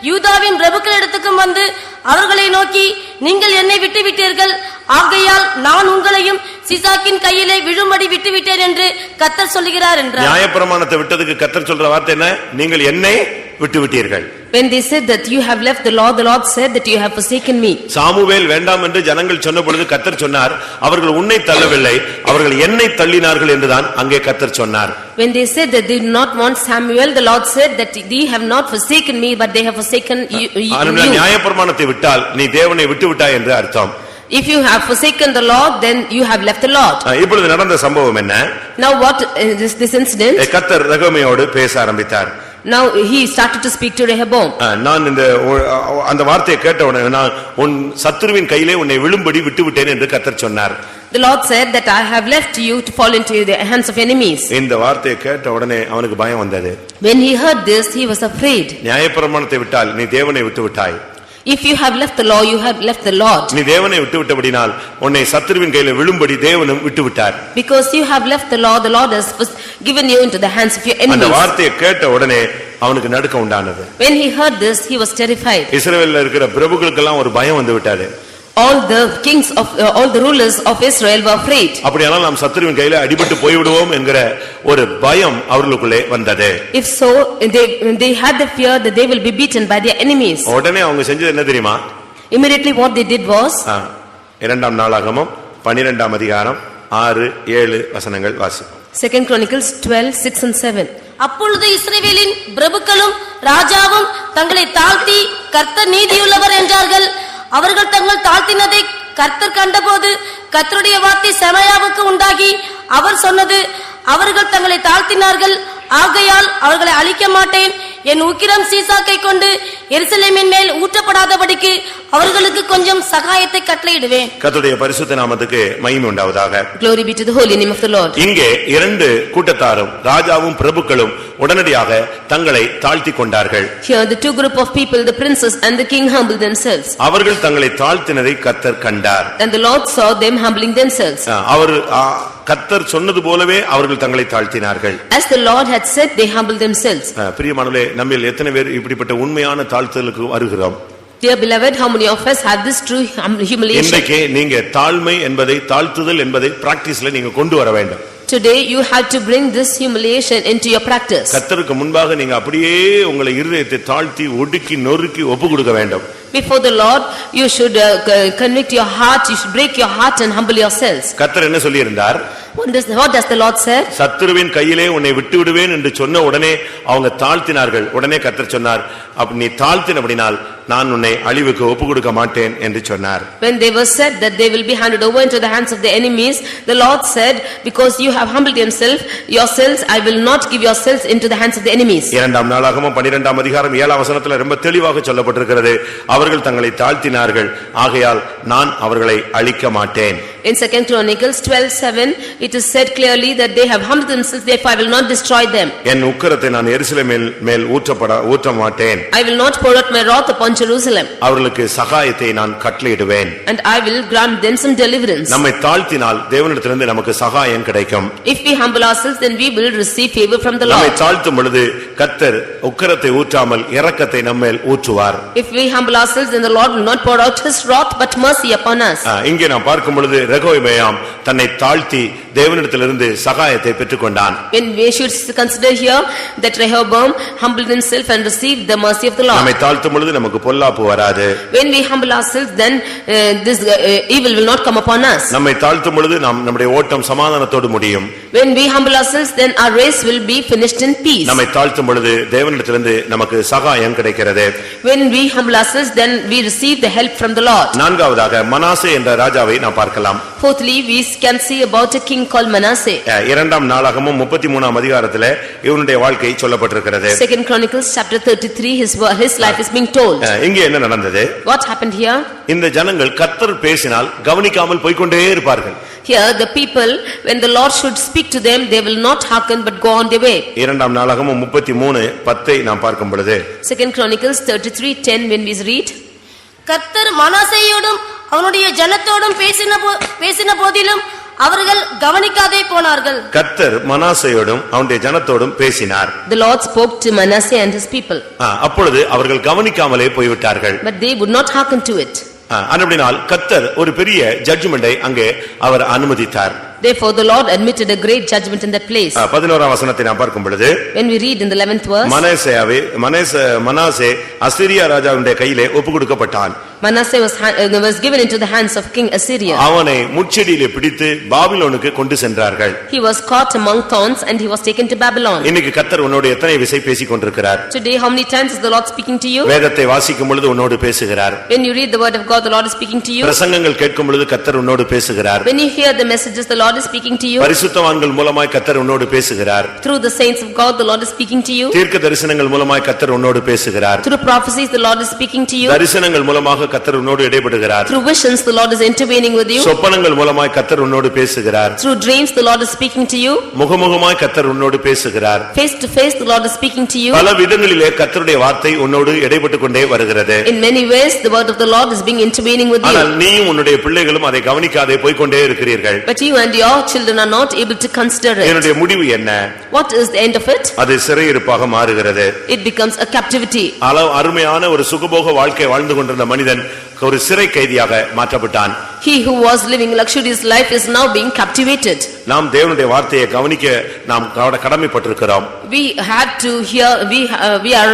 யூதாவின் பிரபுக்களிடத்துக்கும் வந்து அவர்களை நோக்கி, நீங்கள் என்னை விட்டுவிட்டீர்கள், ஆகையால் நான் உங்களையும் சீசாக்கின் கையிலே விழும்படி விட்டுவிட்டேன் என்று கர்த்தர் சொல்லுகிறார் என்றார். நியாயப்பிரமாணத்தை விட்டதுக்கு கர்த்தர் சொல்ற வார்த்தை என்ன? நீங்கள் என்னை விட்டுவிட்டீர்கள். When they said that you have left the Lord said that you have forsaken me. Samuel வேண்டாம் என்று ஜனங்கள் சொன்ன பொழுது கர்த்தர் சொன்னார், அவர்கள் உன்னை தள்ளவில்லை, அவர்கள் என்னை தள்ளினார்கள் என்றுதான் அங்கே கர்த்தர் சொன்னார். When they said that they did not want Samuel, the Lord said that they have not forsaken me, but they have forsaken you. நியாயப்பிரமாணத்தை விட்டால் நீ தேவனை விட்டுவிட்டாய் என்று அர்த்தம். If you have forsaken the Lord, then you have left the Lord. இப்பொழுது நடந்த சம்பவம் என்ன? Now what is this incident? கர்த்தர் ரெகோமியோடு பேச ஆரம்பித்தார். Now he started to speak to Rehoboam. நான் அந்த வார்த்தையை கேட்ட உடனே நான் உன் சத்துருவின் கையிலே உன்னை விழும்படி விட்டுவிட்டேன் என்று கர்த்தர் சொன்னார். The Lord said that I have left you to fall into the hands of enemies. இந்த வார்த்தையை கேட்ட உடனே அவனுக்கு பயம் வந்தது. When he heard this, he was afraid. நியாயப்பிரமாணத்தை விட்டால் நீ தேவனை விட்டுவிட்டாய். If you have left the law, you have left the Lord. நீ தேவனை விட்டுவிட்டபடியால் உன்னை சத்துருவின் கையிலே விழும்படி தேவனும் விட்டுவிட்டார். Because you have left the law, the Lord has given you into the hands of your enemies. அந்த வார்த்தையை கேட்ட உடனே அவனுக்கு நடுக்கம் உண்டானது. When he heard this, he was terrified. இஸ்ரவேல்ல இருக்கிற பிரபுக்களுக்கெல்லாம் ஒரு பயம் வந்து விட்டது. All the kings of all the rulers of Israel were afraid. அப்படியானால் நாம் சத்துருவின் கையில அடிபட்டு போய்விடுவோம் என்கிற ஒரு பயம் அவர்களுக்குள்ளே வந்தது. If so, they had the fear that they will be beaten by their enemies. உடனே அவங்க செஞ்சது என்ன தெரியுமா? Immediately what they did was, 2ஆம் நாளாகமம் 12ஆம் அதிகாரம் 6, 7 வசனங்கள் வாசி. 2 Chronicles 12:6 and 7. அப்பொழுது இஸ்ரவேலின் பிரபுக்களும் ராஜாவும் தங்களை தாழ்த்தி கர்த்தர் நீதியுள்ளவர் என்றார்கள். அவர்கள் தங்கள் தாழ்த்தினதை கர்த்தர் கண்டபோது கர்த்தருடைய வார்த்தை செமாயாவுக்கு உண்டாகி அவர் சொன்னது, அவர்கள் தங்களை தாழ்த்தினார்கள், ஆகையால் அவர்களை அழிக்க மாட்டேன். என் உக்கிரம் சீசாக்கை கொண்டு எருசலேமின் மேல் ஊற்றப்படாதபடிக்கு அவர்களுக்கு கொஞ்சம் சகாயத்தை கட்டளையிடுவேன். கர்த்தருடைய பரிசுத்த நாமத்துக்கு மகிமை உண்டாவதாக. Glory be to the holy name of the Lord. இங்கே 2 கூட்டத்தாரும் ராஜாவும் பிரபுக்களும் உடனடியாக தங்களை தாழ்த்திக் கொண்டார்கள். Here the two group of people, the princes and the king, humbled themselves. அவர்கள் தங்களை தாழ்த்தினதை கர்த்தர் கண்டார். And the Lord saw them humbling themselves. அவர் கர்த்தர் சொன்னது போலவே அவர்கள் தங்களை தாழ்த்தினார்கள். As the Lord had said, they humbled themselves. பிரியமானவர்களே, நம்மில் எத்தனை பேர் இப்படிப்பட்ட உண்மையான தாழ்த்தலுக்கு வருகிறோம்? Dear beloved, how many of us have this true humiliation? இன்றைக்கு நீங்க தாழ்மை என்பதை, தாழ்த்துதல் என்பதை பிராக்டிஸ்ல நீங்க கொண்டு வர வேண்டும். Today you have to bring this humiliation into your practice. கர்த்தருக்கு முன்பாக நீங்க அப்படியே உங்களை இருதயத்தை தாழ்த்தி ஒடுக்கி நொறுக்கி ஒப்பு கொடுக்க வேண்டும். Before the Lord, you should convict your heart, you should break your heart and humble yourselves. கர்த்தர் என்ன சொல்லி இருந்தார்? What does the Lord say? சத்துருவின் கையிலே உன்னை விட்டு விடுவேன் என்று சொன்ன உடனே அவங்க தாழ்த்தினார்கள். உடனே கர்த்தர் சொன்னார், நீ தாழ்த்தினபடினால் நான் உன்னை அழிவுக்கு ஒப்பு கொடுக்க மாட்டேன் என்று சொன்னார். When they were said that they will be handed over into the hands of the enemies, the Lord said, because you have humbled yourselves, I will not give yourselves into the hands of the enemies. 2ஆம் நாளாகமம் 12ஆம் அதிகாரம் 7ஆம் வசனத்துல ரொம்ப தெளிவாக சொல்லப்பட்டிருக்கிறது, அவர்கள் தங்களை தாழ்த்தினார்கள், ஆகையால் நான் அவர்களை அழிக்க மாட்டேன். In 2 Chronicles 12:7, it is said clearly that they have humbled themselves, therefore I will not destroy them. என் உக்கிரத்தை நான் எருசலேமின் மேல் ஊற்ற மாட்டேன். I will not pour out my wrath upon Jerusalem. அவர்களுக்கு சகாயத்தை நான் கட்டளையிடுவேன். And I will grant them some deliverance. நம்மை தாழ்த்தினால் தேவனிடத்திலிருந்து நமக்கு சகாயம் கிடைக்கும். If we humble ourselves, then we will receive favor from the Lord. நம்மை தாழ்த்தும் பொழுது கர்த்தர் உக்கிரத்தை ஊற்றாமல் இரக்கத்தை நம்மேல் ஊற்றுவார். If we humble ourselves, then the Lord will not pour out his wrath but mercy upon us. இங்கே நாம் பார்க்கும் பொழுது ரெகொபெயாம் தன்னை தாழ்த்தி தேவனிடத்திலிருந்து சகாயத்தை பெற்றுக்கொண்டான். When we should consider here that Rehoboam humbled himself and received the mercy of the Lord. நம்மை தாழ்த்தும் பொழுது நமக்கு பொல்லாப்பு வராது. When we humble ourselves, then this evil will not come upon us. நம்மை தாழ்த்தும் பொழுது நம்முடைய ஓட்டம் சமாதானத்தோடு முடியும். When we humble ourselves, then our race will be finished in peace. நம்மை தாழ்த்தும் பொழுது தேவனிடத்திலிருந்து நமக்கு சகாயம் கிடைக்கிறது. When we humble ourselves, then we receive the help from the Lord. நான்காவதாக மனாசே என்ற ராஜாவை நாம் பார்க்கலாம். Fourthly, we can see about a king called Manasseh. இரண்டாம் நாளாகமம் 33ஆம் அதிகாரத்திலே இவனுடைய வாழ்க்கை சொல்லப்பட்டிருக்கிறது. Second Chronicles chapter 33, his life is being told. இங்கே என்ன நடந்தது? What happened here? இந்த ஜனங்கள் கர்த்தர் பேசினால் கவனிக்காமல் போய்க்கொண்டே இருப்பார்கள். Here the people, when the Lord should speak to them, they will not hearken but go on their way. இரண்டாம் நாளாகமம் 33:10 நாம் பார்க்கும் பொழுது Second Chronicles 33:10, when we read, கர்த்தர் மனாசேயோடும் அவனுடைய ஜனத்தோடும் பேசின போதிலும் அவர்கள் கவனிக்காதே போனார்கள். கர்த்தர் மனாசேயோடும் அவனுடைய ஜனத்தோடும் பேசினார். The Lord spoke to Manasseh and his people. அப்பொழுது அவர்கள் கவனிக்காமலே போய்விட்டார்கள். But they would not hearken to it. அப்படினால் கர்த்தர் ஒரு பெரிய ஜட்ஜ்மெண்டை அங்கே அவர் அனுமதித்தார். Therefore the Lord admitted a great judgment in that place. 11ஆம் வசனத்தை நாம் பார்க்கும் பொழுது When we read in the 11th verse, Manasseh அசீரியா ராஜாவுடைய கையிலே ஒப்புக்கொடுக்கப்பட்டான். Manasseh was given into the hands of King Assyria. அவனை முட்செடியிலே பிடித்து பாபிலோனுக்கு கொண்டு சென்றார்கள். He was caught among thorns and he was taken to Babylon. இன்னைக்கு கர்த்தர் உன்னோடு எத்தனை விசை பேசிக் கொண்டிருக்கிறார்? Today how many times is the Lord speaking to you? வேதத்தை வாசிக்கும் பொழுது உன்னோடு பேசுகிறார். When you read the word of God, the Lord is speaking to you. பிரசங்கங்கள் கேட்கும் பொழுது கர்த்தர் உன்னோடு பேசுகிறார். When you hear the messages, the Lord is speaking to you. பரிசுத்தவான்கள் மூலமாய் கர்த்தர் உன்னோடு பேசுகிறார். Through the saints of God, the Lord is speaking to you. தீர்க்க தரிசனங்கள் மூலமாய் கர்த்தர் உன்னோடு பேசுகிறார். Through prophecies, the Lord is speaking to you. தரிசனங்கள் மூலமாக கர்த்தர் உன்னோடு இடைபடுகிறார். Through visions, the Lord is intervening with you. சொப்பனங்கள் மூலமாய் கர்த்தர் உன்னோடு பேசுகிறார். Through dreams, the Lord is speaking to you. முகமுகமாய் கர்த்தர் உன்னோடு பேசுகிறார். Face to face, the Lord is speaking to you. பல விதங்களிலே கர்த்தருடைய வார்த்தை உன்னோடு இடைபட்டு கொண்டே வருகிறது. In many ways, the word of the Lord is being intervening with you. ஆனால் நீயும் உன்னுடைய பிள்ளைகளும் அதை கவனிக்காதே போய்க்கொண்டே இருக்கிறீர்கள். But you and your children are not able to consider it. என்னுடைய முடிவு என்ன? What is the end of it? அது சிறையிருப்பாக மாறுகிறது. It becomes a captivity. அருமையான ஒரு சுகபோக வாழ்க்கை வாழ்ந்து கொண்டிருந்த மனிதன் ஒரு சிறை கைதியாக மாற்றப்பட்டான். He who was living luxurious life is now being captivated. நாம் தேவனுடைய வார்த்தையை கவனிக்க நாம் கடமைப்பட்டிருக்கிறோம். We had to hear, we are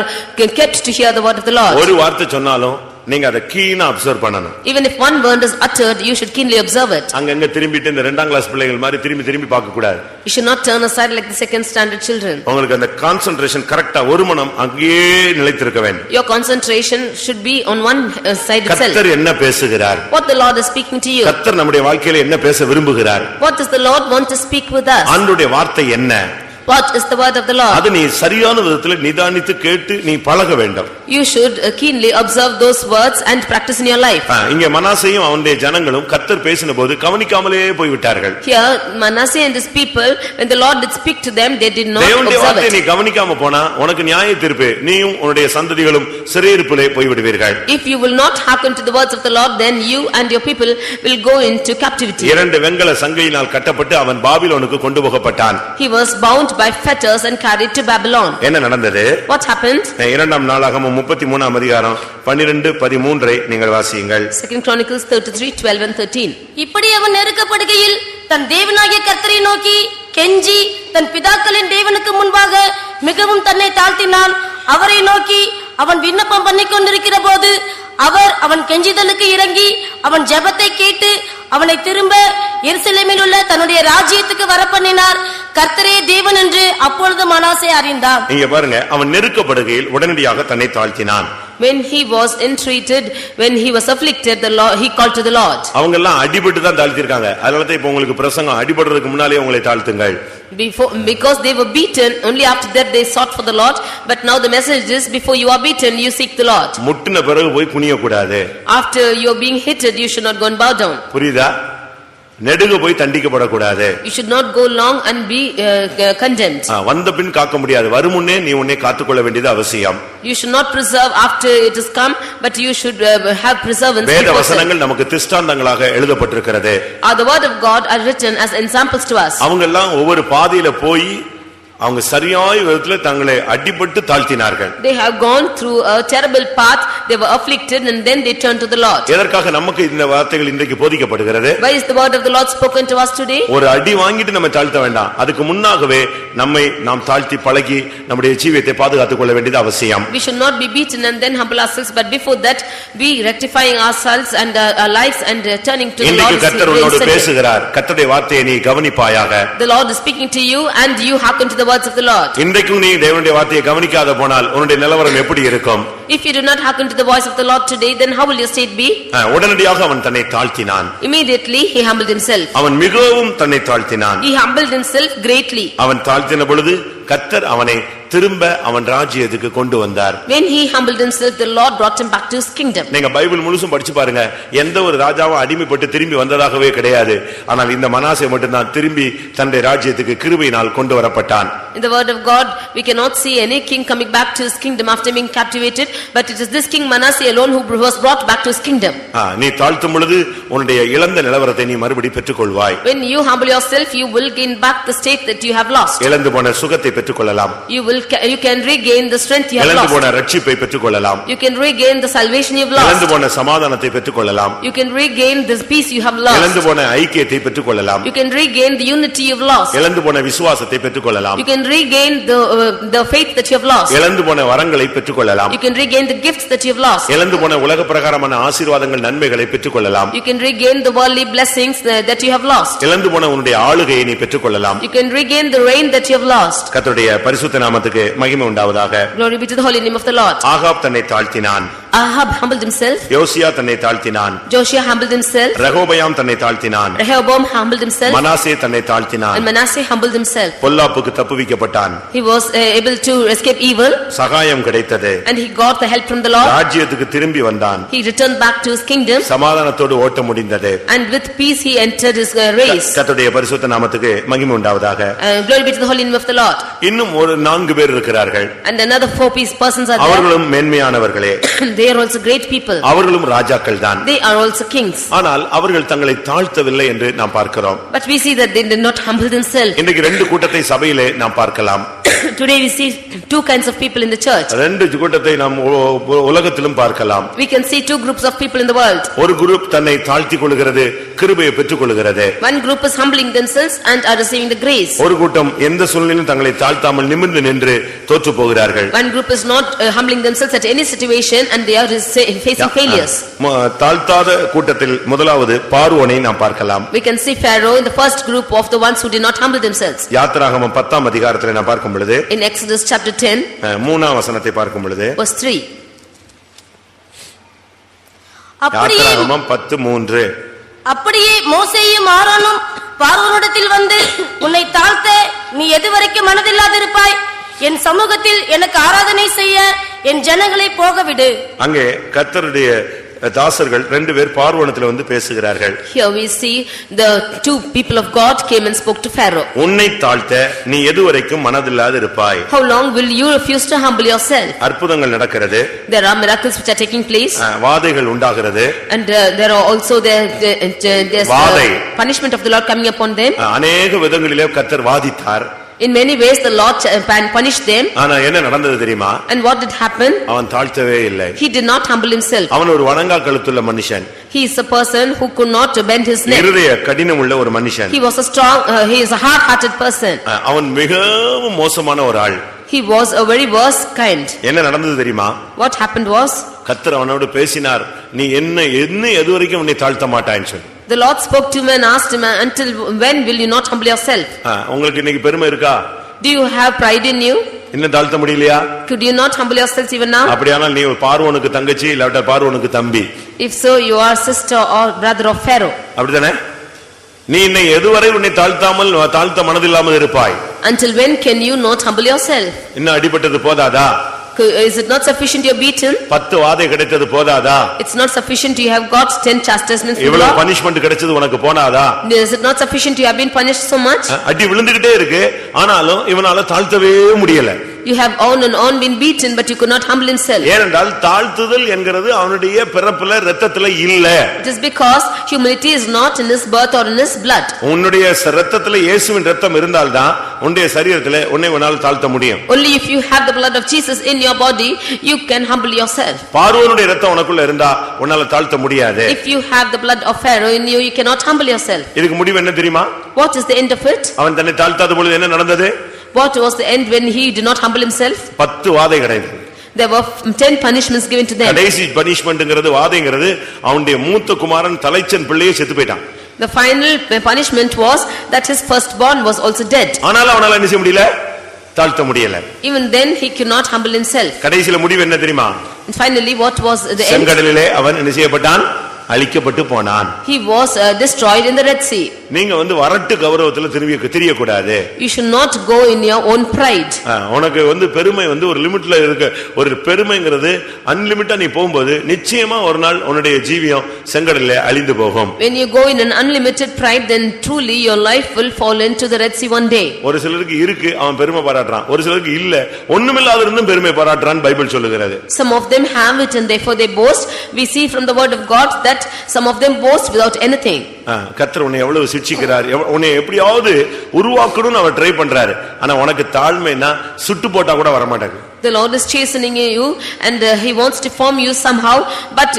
kept to hear the word of the Lord. ஒரு வார்த்தை சொன்னாலும் நீங்க அதை கீனா அப்சர்வ் பண்ணணும். Even if one word is uttered, you should keenly observe it. அங்கங்க திரும்பிட்டு இந்த இரண்டாம் கிளாஸ் பிள்ளைகள் மாதிரி திரும்பி பார்க்க கூடாது. You should not turn aside like the second standard children. உங்களுக்கு அந்த கான்சன்ட்ரேஷன் கரெக்ட்டா ஒரு மனம் அங்கேயே நிலைத்திருக்க வேண்டும். Your concentration should be on one side itself. கர்த்தர் என்ன பேசுகிறார்? What the Lord is speaking to you. கர்த்தர் நம்முடைய வாழ்க்கையில என்ன பேச விரும்புகிறார்? What does the Lord want to speak with us? ஆண்டவருடைய வார்த்தை என்ன? What is the word of the Lord? அது நீ சரியான விதத்தில் நிதானித்து கேட்டு நீ பழக வேண்டும். You should keenly observe those words and practice in your life. இங்கே மனாசேயும் அவனுடைய ஜனங்களும் கர்த்தர் பேசினபோது கவனிக்காமலே போய் விட்டார்கள். Here Manasseh and his people, when the Lord did speak to them, they did not தேவனுடைய observe வார்த்தையை it. நீ கவனிக்காம போனா உனக்கு நியாய தீர்ப்பு, நீயும் உன்னுடைய சந்ததிகளும் சிறையிருப்பிலே போய் விடுவீர்கள். If you will not hearken to the words of the Lord, then you and your people will go into captivity. இரண்டு வெங்கல சங்கையினால் கட்டப்பட்டு அவன் பாபிலோனுக்கு கொண்டு போகப்பட்டான். He was bound by fetters and carried to Babylon. என்ன நடந்தது? What happened? இரண்டாம் நாளாகமம் 33ஆம் அதிகாரம் 12-13 நீங்கள் வாசியுங்கள். Second Chronicles 33, 12 and 13. இப்படி அவன் நெருக்கப்படுகையில் தன் தேவனாகிய கர்த்தரை நோக்கி கெஞ்சி தன் பிதாக்களின் தேவனுக்கு முன்பாக மிகவும் தன்னை தாழ்த்தினான். அவரை நோக்கி அவன் விண்ணப்பம் பண்ணிக் கொண்டிருக்கிற போது அவர் அவன் கெஞ்சிதலுக்கு இறங்கி அவன் ஜெபத்தை கேட்டு அவனை திரும்ப எருசலேமில் உள்ள தன்னுடைய ராஜ்யத்துக்கு வரப்பண்ணினார். கர்த்தரே தேவன் என்று அப்பொழுது மனாசே அறிந்தான். இங்க பாருங்க, அவன் நெருக்கப்படுகையில் உடனடியாக தன்னை தாழ்த்தினான். When he was entreated, when he was afflicted, the Lord, he called to the Lord. அவங்க எல்லாம் அடிபட்டு தான் தாழ்த்திருக்காங்க. அதனால தான் இப்போ உங்களுக்கு பிரசங்கம் அடிபடுறதுக்கு முன்னாலே உங்களை தாழ்த்துங்கள். Because they were beaten, only after that they sought for the Lord. But now the message is, before you are beaten, you seek the Lord. முட்டின பிறகு போய் குனிய கூடாது. After you are being hitted, you should not go and bow down. புரியுதா? நெடுக போய் தண்டிக்கப்படக்கூடாது. You should not go long and be condemned. வந்த பின் காக்க முடியாது. வருமுன்னே நீ உன்னை காத்துக்கொள்ள வேண்டியது அவசியம். You should not preserve after it has come, but you should have preservance. வேத வசனங்கள் நமக்கு திஷ்டாந்தங்களாக எழுதப்பட்டிருக்கிறது. The word of God are written as examples to us. அவங்க எல்லாம் ஒவ்வொரு பாதையில போய் அவங்க சரியாய விதத்துல தங்களை அடிபட்டு தாழ்த்தினார்கள். They have gone through a terrible path, they were afflicted and then they turned to the Lord. எதற்காக நமக்கு இந்த வார்த்தைகள் இன்றைக்கு போதிக்கப்படுகிறது? Why is the word of the Lord spoken to us today? ஒரு அடி வாங்கிட்டு நம்ம தாழ்த்த வேண்டாம். அதுக்கு முன்னாகவே நம்மை நாம் தாழ்த்தி பழகி நம்முடைய ஜீவியத்தை பாதுகாத்துக் கொள்ள வேண்டியது அவசியம். We should not be beaten and then humble ourselves, but before that be rectifying ourselves and our lives and turning to the Lord. இன்றைக்கு கர்த்தர் உன்னோடு பேசுகிறார். கர்த்தருடைய வார்த்தையை நீ கவனிப்பாயாக. The Lord is speaking to you and you hearken to the words of the Lord. இன்றைக்கு நீ தேவனுடைய வார்த்தையை கவனிக்காத போனால் உன்னுடைய நிலவரம் எப்படி இருக்கும்? If you do not hearken to the voice of the Lord today, then how will your state be? உடனடியாக அவன் தன்னை தாழ்த்தினான். Immediately he humbled himself. அவன் மிகவும் தன்னை தாழ்த்தினான். He humbled himself greatly. அவன் தாழ்த்தின பொழுது கர்த்தர் அவனை திரும்ப அவன் ராஜ்யத்துக்கு கொண்டு வந்தார். When he humbled himself, the Lord brought him back to his kingdom. நீங்க பைபிள் முழுசும் படிச்சு பாருங்க, எந்த ஒரு ராஜாவும் அடிமைப்பட்டு திரும்பி வந்ததாகவே கிடையாது. ஆனால் இந்த மனாசே மட்டும் தான் திரும்பி தன்னுடைய ராஜ்யத்துக்கு கிருபையினால் கொண்டு வரப்பட்டான். In the word of God, we cannot see any king coming back to his kingdom after being captivated, but it is this king Manasseh alone who was brought back to his kingdom. நீ தாழ்த்தும் பொழுது உன்னுடைய இழந்த நிலவரத்தை நீ மறுபடி பெற்றுக்கொள்வாய். When you humble yourself, you will gain back the state that you have lost. இழந்து போன சுகத்தை பெற்றுக்கொள்ளலாம். You can regain the strength you have இழந்து lost. போன ரட்சிப்பை பெற்றுக்கொள்ளலாம். You can regain the salvation you have இழந்து lost. போன சமாதானத்தை பெற்றுக்கொள்ளலாம். You can regain this peace you have இழந்து lost. போன ஐக்கியத்தை பெற்றுக்கொள்ளலாம். You can regain the unity you have lost. இழந்து போன விசுவாசத்தை பெற்றுக்கொள்ளலாம். You can regain the faith that you have lost. இழந்து போன வரங்களை பெற்றுக்கொள்ளலாம். You can regain the gifts that you have lost. இழந்து போன உலக பிரகாரமான ஆசீர்வாதங்கள் நன்மைகளை பெற்றுக்கொள்ளலாம். You can regain the worldly blessings that you have lost. இழந்து போன உன்னுடைய ஆளுகையை நீ பெற்றுக்கொள்ளலாம். You can regain the reign that you have lost. கர்த்தருடைய பரிசுத்த நாமத்துக்கு மகிமை உண்டாவதாக. Glory be to the holy name of the Lord. Ahab தன்னை தாழ்த்தினான். Ahab humbled himself. யோசியா தன்னை தாழ்த்தினான். Joshua humbled himself. ரெகோபயாம் தன்னை தாழ்த்தினான். Rehoboam humbled himself. மனாசே தன்னை தாழ்த்தினான். And Manasseh humbled himself. பொல்லாப்புக்கு தப்புவிக்கப்பட்டான். He was able to escape evil. சகாயம் கிடைத்தது. And he got the help from the Lord. ராஜ்யத்துக்கு திரும்பி வந்தான். He returned back to his kingdom. சமாதானத்தோடு ஓட்ட முடிந்தது. And with peace he entered his race. கர்த்தருடைய பரிசுத்த நாமத்துக்கு மகிமை உண்டாவதாக. Glory be to the holy name of the Lord. இன்னும் ஒரு 4 பேர் இருக்கிறார்கள். And another 4 persons are there. அவர்களும் மேன்மையானவர்களே. They are also great people. அவர்களும் ராஜாக்கள் தான். They are also kings. ஆனால் அவர்கள் தங்களை தாழ்த்தவில்லை என்று நாம் பார்க்கிறோம். But we see that they did not humble themselves. இன்றைக்கு 2 கூட்டத்தை சபையிலே நாம் பார்க்கலாம். Today we see 2 kinds of people in the church. 2 கூட்டத்தை நாம் உலகத்திலும் பார்க்கலாம். We can see 2 groups of people in the world. ஒரு குரூப் தன்னை தாழ்த்திக் கொள்கிறது, கிருபையை பெற்றுக்கொள்கிறது. One group is humbling themselves and are receiving the grace. ஒரு கூட்டம் எந்த சூழ்நிலையிலும் தங்களை தாழ்த்தாமல் நிமிர்ந்து நின்று தோற்று போகிறார்கள். One group is not humbling themselves at any situation and they are facing failures. தாழ்த்தாத கூட்டத்தில் முதலாவது பார்வோனை நாம் பார்க்கலாம். We can see Pharaoh in the first group of the ones who did not humble themselves. யாத்திராகமம் 10ஆம் அதிகாரத்தில் நாம் பார்க்கும் பொழுது In Exodus chapter 10 3ஆம் வசனத்தை பார்க்கும் பொழுது verse 3. யாத்திராகமம் 10:3. அப்படியே மோசேயும் ஆரோனும் பார்வோனிடத்தில் வந்து, உன்னை தாழ்த்த நீ எதுவரைக்கும் மனதில்லாதிருப்பாய்? என் சமூகத்தில் எனக்கு ஆராதனை செய்ய என் ஜனங்களை போகவிடு. அங்கே கர்த்தருடைய தாசர்கள் 2 பேர் பார்வோனிடத்தில் வந்து பேசுகிறார்கள். Here we see the 2 people of God came and spoke to Pharaoh. உன்னை தாழ்த்த நீ எதுவரைக்கும் மனதில்லாதிருப்பாய்? How long will you refuse to humble yourself? அற்புதங்கள் நடக்கிறது. There are miracles which are taking place. வாதைகள் உண்டாகிறது. And there are also there's punishment of the Lord coming upon them. அநேக விதங்களிலே கர்த்தர் வாதித்தார். In many ways the Lord punished them. ஆனா என்ன நடந்தது தெரியுமா? And what did happen? அவன் தாழ்த்தவே இல்லை. He did not humble himself. அவன் ஒரு வணங்கா கழுத்துள்ள மனுஷன். He is a person who could not bend his neck. இருதய கடினமுள்ள ஒரு மனுஷன். He was a strong he is a hard-hearted person. அவன் மிகவும் மோசமான ஒரு ஆள். He was a very worst kind. என்ன நடந்தது தெரியுமா? What happened was, கர்த்தர் அவனோடு பேசினார். நீ என்ன எதுவரைக்கும் உன்னை தாழ்த்த மாட்டாய்ன்னு சொல்லி. the Lord spoke to him and asked him, until when will you not humble yourself? உங்களுக்கு இன்னைக்கு பெருமை இருக்கா? Do you have pride in you? இன்னும் தாழ்த்த முடியலையா? Could you not humble yourselves even now? அப்படியானால் நீ பார்வோனுக்கு தங்கச்சி இல்லாட்ட பார்வோனுக்கு தம்பி. If so, you are sister or brother of Pharaoh. அப்படிதானே? நீ இன்னை எதுவரை உன்னை தாழ்த்த மனதில்லாமல் இருப்பாய்? Until when can you not humble yourself? இன்னும் அடிபட்டது போதாதா? Is it not sufficient you are beaten? 10 வாதை கிடைத்தது போதாதா? It's not sufficient you have got 10 chastisements from the இவ்வளவு Lord? பனிஷ்மென்ட் கிடைச்சது உனக்கு போனாதா? Is it not sufficient you have been punished so much? அடி விழுந்துகிட்டே இருக்கு, ஆனாலும் இவனால தாழ்த்தவே முடியல. You have on and on been beaten, but you could not humble himself. ஏனென்றால் தாழ்த்துதல் என்கிறது அவனுடைய பிறப்புல இரத்தத்துல இல்ல. It is because humility is not in his birth or in his blood. உன்னுடைய இரத்தத்துல இயேசுவின் இரத்தம் இருந்தால்தான் உன்னுடைய சரீரத்திலே உன்னை உன்னால் தாழ்த்த முடியும். Only if you have the blood of Jesus in your body, you can humble yourself. பார்வோனுடைய இரத்தம் உனக்குள்ள இருந்தா உன்னால தாழ்த்த முடியாது. If you have the blood of Pharaoh in you, you cannot humble yourself. இதுக்கு முடிவு என்ன தெரியுமா? What is the end of it? அவன் தன்னை தாழ்த்தாத பொழுது என்ன நடந்தது? What was the end when he did not humble himself? 10 வாதை கிடைத்தது. There were 10 punishments given to them. கடைசி பனிஷ்மென்ட்ங்கிறது வாதைங்கிறது அவனுடைய மூத்த குமாரன் தலைச்சன் பிள்ளையே செத்து போயிட்டான். The final punishment was that his firstborn was also dead. ஆனாலும் அவனால என்ன செய்ய முடியல? தாழ்த்த முடியல. Even then he could not humble himself. கடைசில முடிவு என்ன தெரியுமா? And finally what was the end? செங்கடலிலே அவன் என்ன செய்யப்பட்டான்? அழிக்கப்பட்டு போனான். He was destroyed in the Red Sea. நீங்க வரட்டு கௌரவத்துல திரிய கூடாது. You should not go in your own pride. உனக்கு பெருமை ஒரு லிமிட்ல இருக்கு. ஒரு பெருமைங்கிறது அன்லிமிட்டா நீ போகும்போது நிச்சயமா ஒரு நாள் உன்னுடைய ஜீவியம் செங்கடல்ல அழிந்து போகும். When you go in an unlimited pride, then truly your life will fall into the Red Sea one day. ஒரு சிலருக்கு இருக்கு அவன் பெருமை பாராட்டுறான். ஒரு சிலருக்கு இல்ல ஒண்ணுமில்லாத இருந்தும் பெருமை பாராட்டுறான் பைபிள் சொல்லுகிறது. Some of them have it and therefore they boast. We see from the word of God that some of them boast without anything. கர்த்தர் உன்னை எவ்வளவு சிட்சிக்கிறார், உன்னை எப்படியாவது உருவாக்கணும்னு அவர் ட்ரை பண்றாரு. ஆனா உனக்கு தாழ்மைனா சுட்டு போட்டா கூட வர மாட்டாங்க. The Lord is chastening you and he wants to form you somehow, but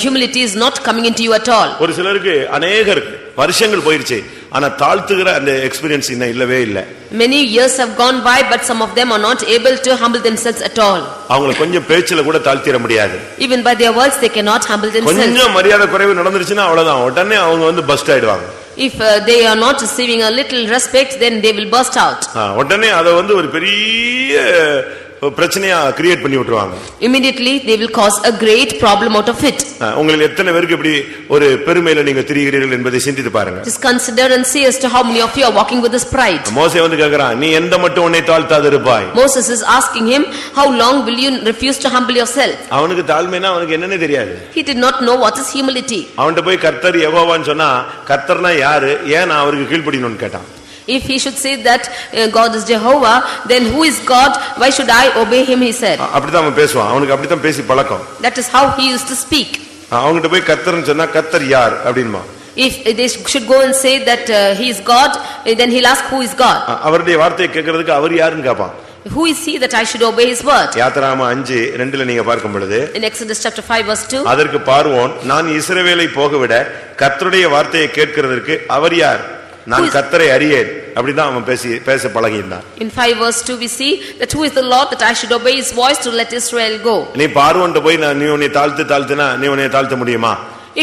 humility is not coming into you at all. ஒரு சிலருக்கு அநேகருக்கு வருஷங்கள் போயிருச்சு, ஆனா தாழ்த்துகிற அந்த எக்ஸ்பீரியன்ஸ் இன்னும் இல்லவே இல்ல. Many years have gone by, but some of them are not able to humble themselves at all. அவங்கள கொஞ்சம் பேச்சில கூட தாழ்த்திர முடியாது. Even by their words they cannot humble themselves. கொஞ்சம் மரியாதை குறைவு நடந்துருச்சுனா அவ்வளவுதான், உடனே அவங்க பஸ்ட் ஆயிடுவாங்க. If they are not receiving a little respect, then they will burst out. உடனே அத ஒரு பெரிய பிரச்சனையா கிரியேட் பண்ணி விட்டுருவாங்க. Immediately they will cause a great problem out of it. உங்களுக்கு எத்தனை பேருக்கு இப்படி ஒரு பெருமையில நீங்க திரிகிறீர்கள் என்பதை சிந்தித்து பாருங்க. Just consider and see as to how many of you are walking with this pride. மோசே கேக்குறான், நீ எந்த மட்டும் உன்னை தாழ்த்தாது இருப்பாய்? Moses is asking him, how long will you refuse to humble yourself? அவனுக்கு தாழ்மைனா அவனுக்கு என்னன்னே தெரியாது. He did not know what is humility. அவன்கிட்ட போய் கர்த்தர் யெகோவான்னு சொன்னா கர்த்தர்னா யாரு, ஏன் நான் அவருக்கு கீழ்ப்படியணும்னு கேட்டான். If he should say that God is Jehovah, then who is God? Why should I obey him? He said. அப்படிதான் அவன் பேசுவான். அவனுக்கு அப்படிதான் பேசி பழக்கம். That is how he used to speak. அவங்கிட்ட போய் கர்த்தர்னு சொன்னா கர்த்தர் யார் அப்படின்மா. If they should go and say that he is God, then he'll ask who is God. அவருடைய வார்த்தையை கேட்கிறதுக்கு அவர் யாருன்னு கேட்பான். Who is he that I should obey his word? யாத்திராகமம் 5:2 நீங்க பார்க்கும் பொழுது, in Exodus chapter 5 verse 2, அதற்கு பார்வோன், நான் இஸ்ரவேலை போகவிட கர்த்தருடைய வார்த்தையை கேட்கிறதற்கு அவர் யார், நான் கர்த்தரை அறியேன் அப்படிதான் அவன் பேச பழகினான். In 5 verse 2 we see that who is the Lord that I should obey his voice to let Israel go. நீ பார்வோன்ட்ட போய் நீ உன்னை தாழ்த்துனா நீ உன்னை தாழ்த்த முடியுமா?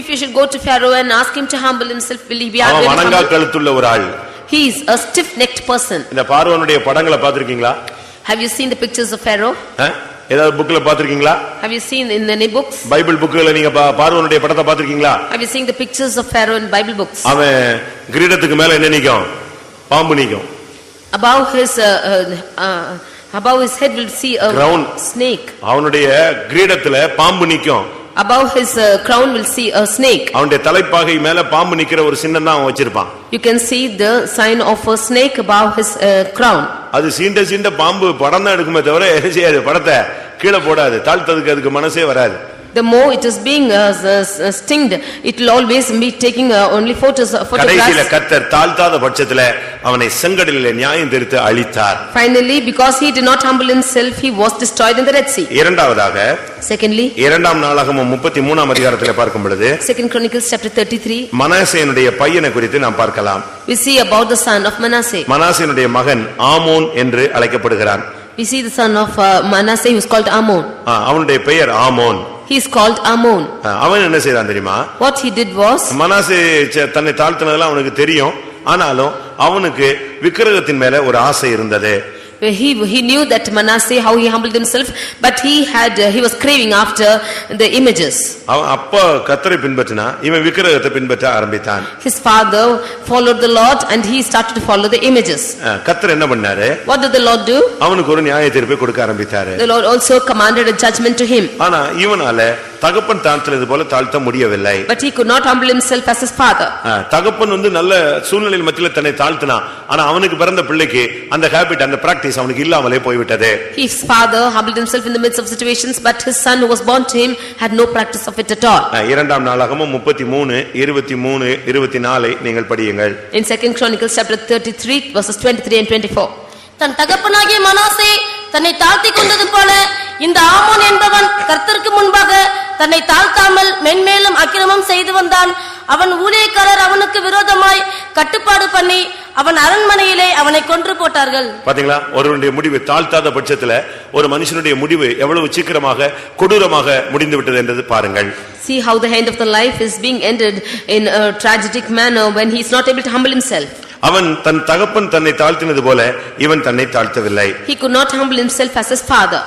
If you should go to Pharaoh and ask him to humble himself, will he be able to? அவன் வணங்கா கழுத்துள்ள ஒரு ஆள். He is a stiff necked person. இந்த பார்வோனுடைய படங்களை பார்த்திருக்கீங்களா? Have you seen the pictures of Pharaoh? ஏதாவது புக்ல பாத்திருக்கீங்களா? Have you seen in any books? Bible புக்ல நீங்க பார்வோனுடைய படத்தை பாத்திருக்கீங்களா? Have you seen the pictures of Pharaoh in Bible books? அவன் கிரீடத்துக்கு மேல என்ன நிக்கும்? பாம்பு நிக்கும். Above his head will see a snake. அவனுடைய கிரீடத்துல பாம்பு நிக்கும். Above his crown will see a snake. அவனுடைய தலைப்பாகை மேல பாம்பு நிக்கிற ஒரு சின்னம் தான் அவன் வச்சிருப்பான். You can see the sign of a snake above his crown. அது சீண்ட பாம்பு படம் தான் எடுக்குமே தவிர என்ன செய்யாது, படத்தை கீழே போடாது. தாழ்த்ததுக்கு அதுக்கு மனசே வராது. The more it is being stinged, it will always be taking only photographs. கடைசில கர்த்தர் தாழ்த்தாத பட்சத்துல அவனை செங்கடலிலே நியாயம் தீர்த்து அழித்தார். Finally, because he did not humble himself, he was destroyed in the Red Sea. இரண்டாவதாக, secondly, இரண்டாம் நாளாகமம் 33ஆம் அதிகாரத்திலே பார்க்கும் பொழுது, Second Chronicles chapter 33, மனாசேயனுடைய பையனை குறித்து நாம் பார்க்கலாம். we see about the son of Manasseh. மனாசேயனுடைய மகன் ஆமோன் என்று அழைக்கப்படுகிறான். We see the son of Manasseh who is called Ammon. அவனுடைய பெயர் ஆமோன். He is called Ammon. அவன் என்ன செய்தான் தெரியுமா? What he did was, Manasseh தன்னை தாழ்த்தினதெல்லாம் அவனுக்கு தெரியும். ஆனாலும் அவனுக்கு விக்கிரகத்தின் மேல ஒரு ஆசை இருந்தது. He knew that Manasseh how he humbled himself, but he was craving after the images. அவன் அப்பா கர்த்தரை பின்பற்றினா, இவன் விக்கிரகத்தை பின்பற்ற ஆரம்பித்தான். His father followed the Lord and he started to follow the images. கர்த்தர் என்ன பண்ணாரு? What did the Lord do? அவனுக்கு ஒரு நியாய தீர்ப்பை கொடுக்க ஆரம்பித்தாரு. The Lord also commanded a judgment to him. ஆனா இவனால தகப்பன் தாழ்த்துறது போல தாழ்த்த முடியவில்லை. But he could not humble himself as his father. தகப்பன் நல்ல சூழ்நிலையில் மத்தியில தன்னை தாழ்த்தினா, ஆனா அவனுக்கு பிறந்த பிள்ளைக்கு அந்த ஹாபிட், அந்த பிராக்டிஸ் பிராக்டிஸ் அவனுக்கு இல்லாமலே போய்விட்டது. His father humbled himself in the midst of situations, but his son who was born to him had no practice of it at all. இரண்டாம் நாளாகமம் 33 23 24 நீங்கள் படியுங்கள். In 2 Chronicles chapter 33 verses 23 and 24. தன் தகப்பனாகிய மனாசே தன்னை தாழ்த்தி கொண்டது போல இந்த ஆமோன் என்பவன் கர்த்தருக்கு முன்பாக தன்னை தாழ்த்தாமல் மென்மேலும் அக்கிரமம் செய்து வந்தான். அவன் ஊழியக்காரர் அவனுக்கு விரோதமாய் கட்டுப்பாடு பண்ணி அவன் அரண்மனையிலே அவனை கொன்று போட்டார்கள். பாத்தீங்களா, ஒருவனுடைய முடிவு தாழ்த்தாத பட்சத்துல ஒரு மனுஷனுடைய முடிவு எவ்வளவு சீக்கிரமாக கொடூரமாக முடிந்து விட்டது என்றது பாருங்கள். See how the end of the life is being ended in a tragic manner when he is not able to humble himself. அவன் தன் தகப்பன் தன்னை தாழ்த்தினது போல இவன் தன்னை தாழ்த்தவில்லை. He could not humble himself as his father.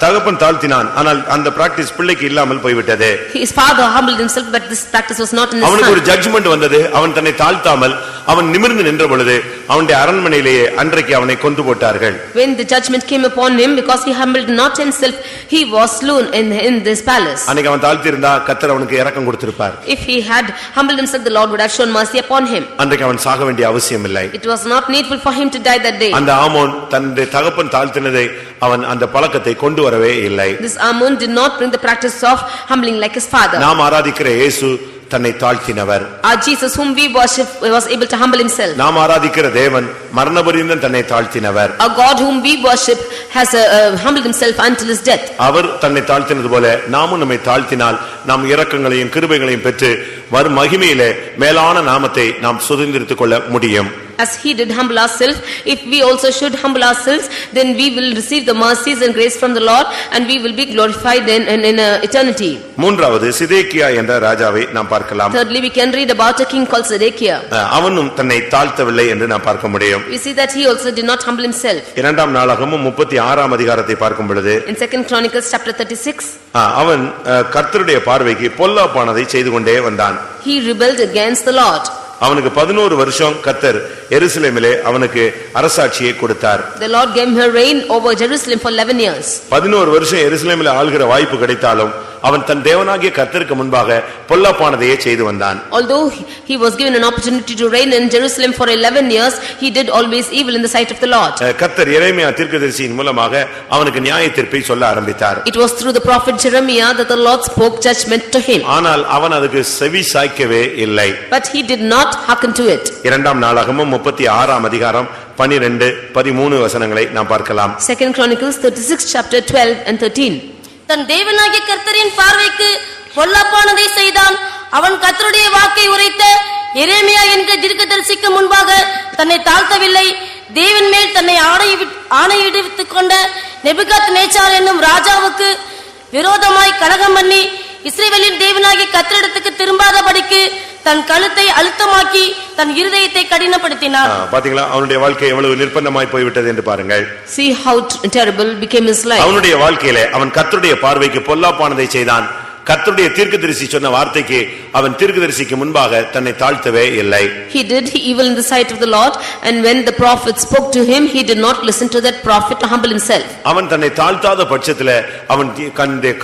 தகப்பன் தாழ்த்தினான், ஆனால் அந்த பிராக்டிஸ் பிள்ளைக்கு இல்லாமல் போய்விட்டது. His father humbled himself, but this practice was not in his son. அவனுக்கு ஒரு ஜட்ஜ்மென்ட் வந்தது. அவன் தன்னை தாழ்த்தாமல் அவன் நிமிர்ந்து நின்ற பொழுது அவனுடைய அரண்மனையிலேயே அன்றைக்கு அவனை கொன்று போட்டார்கள். When the judgment came upon him, because he humbled not himself, he was slain in this palace. அன்னைக்கு அவன் தாழ்த்தி இருந்தா கர்த்தர் அவனுக்கு இரக்கம் கொடுத்திருப்பார். If he had humbled himself, the Lord would have shown mercy upon him. அன்றைக்கு அவன் சாக வேண்டிய அவசியம் இல்லை. It was not needful for him to die that day. அந்த ஆமோன் தன்னுடைய தகப்பன் தாழ்த்தினதை அவன் அந்த பழக்கத்தை கொண்டு வரவே இல்லை. This Ammon did not bring the practice of humbling like his father. நாம் ஆராதிக்கிற இயேசு தன்னை தாழ்த்தினவர். Our Jesus whom we worship was able to humble himself. நாம் ஆராதிக்கிற தேவன் மரணபரியந்தம் தன்னை தாழ்த்தினவர். Our God whom we worship has humbled himself until his death. அவர் தன்னை தாழ்த்தினது போல நாமும் நம்மை தாழ்த்தினால் நாம் இரக்கங்களையும் கிருபைகளையும் பெற்று வரும் மகிமையிலே மேலான நாமத்தை நாம் சுதந்திரித்துக் கொள்ள முடியும். As he did humble ourselves, if we also should humble ourselves, then we will receive the mercies and grace from the Lord, and we will be glorified in eternity. மூன்றாவது சிதேக்கியா என்ற ராஜாவை நாம் பார்க்கலாம். Thirdly, we can read about a king called Zedekiah. அவனும் தன்னை தாழ்த்தவில்லை என்று நாம் பார்க்க முடியும். We see that he also did not humble himself. இரண்டாம் நாளாகமம் 36ஆம் அதிகாரத்தை பார்க்கும் பொழுது In 2 Chronicles chapter 36, அவன் கர்த்தருடைய பார்வைக்கு பொல்லாப்பானதை செய்து கொண்டே வந்தான். he rebelled against the Lord. அவனுக்கு 11 வருஷம் கர்த்தர் எருசலேமிலே அவனுக்கு அரசாட்சியை கொடுத்தார். The Lord gave him reign over Jerusalem for 11 years. 11 வருஷம் எருசலேமிலே ஆள்கிற வாய்ப்பு கிடைத்தாலும் அவன் தன் தேவனாகிய கர்த்தருக்கு முன்பாக பொல்லாப்பானதையே செய்து வந்தான். Although he was given an opportunity to reign in Jerusalem for 11 years, he did always evil in the sight of the Lord. கர்த்தர் எரேமியா தீர்க்கதரிசியின் மூலமாக அவனுக்கு நியாயத்தீர்ப்பை சொல்ல ஆரம்பித்தார். It was through the prophet Jeremiah that the Lord spoke judgment to him. ஆனால் அவன் அதுக்கு செவி சாய்க்கவே இல்லை. But he did not hearken to it. இரண்டாம் நாளாகமம் 36ஆம் அதிகாரம் 12 13 வசனங்களை நாம் பார்க்கலாம். 2 Chronicles 36 chapter 12 and 13. தன் தேவனாகிய கர்த்தரின் பார்வைக்கு பொல்லாப்பானதை செய்தான். அவன் கர்த்தருடைய வாக்கை உரைத்த எரேமியா என்கிற தீர்க்கதரிசிக்கு முன்பாக தன்னை தாழ்த்தவில்லை. தேவன் மேல் தன்னை ஆணையிட்டுக் கொண்ட நேபுகாத்நேச்சார் என்னும் ராஜாவுக்கு விரோதமாய் கலகம் பண்ணி இஸ்ரவேலின் தேவனாகிய கர்த்தரிடத்துக்கு திரும்பாதபடிக்கு தன் கழுத்தை அழுத்தமாக்கி தன் இருதயத்தை கடினப்படுத்தினார். பாத்தீங்களா, அவனுடைய வாழ்க்கை எவ்வளவு நிர்பந்தமாய் போய்விட்டது என்று பாருங்கள். See how terrible became his life. அவனுடைய வாழ்க்கையிலே அவன் கர்த்தருடைய பார்வைக்கு பொல்லாப்பானதை செய்தான். கர்த்தருடைய தீர்க்கதரிசி சொன்ன வார்த்தைக்கு அவன் தீர்க்கதரிசிக்கு முன்பாக தன்னை தாழ்த்தவே இல்லை. He did evil in the sight of the Lord, and when the prophet spoke to him, he did not listen to that prophet to humble himself. அவன் தன்னை தாழ்த்தாத பட்சத்திலே அவன்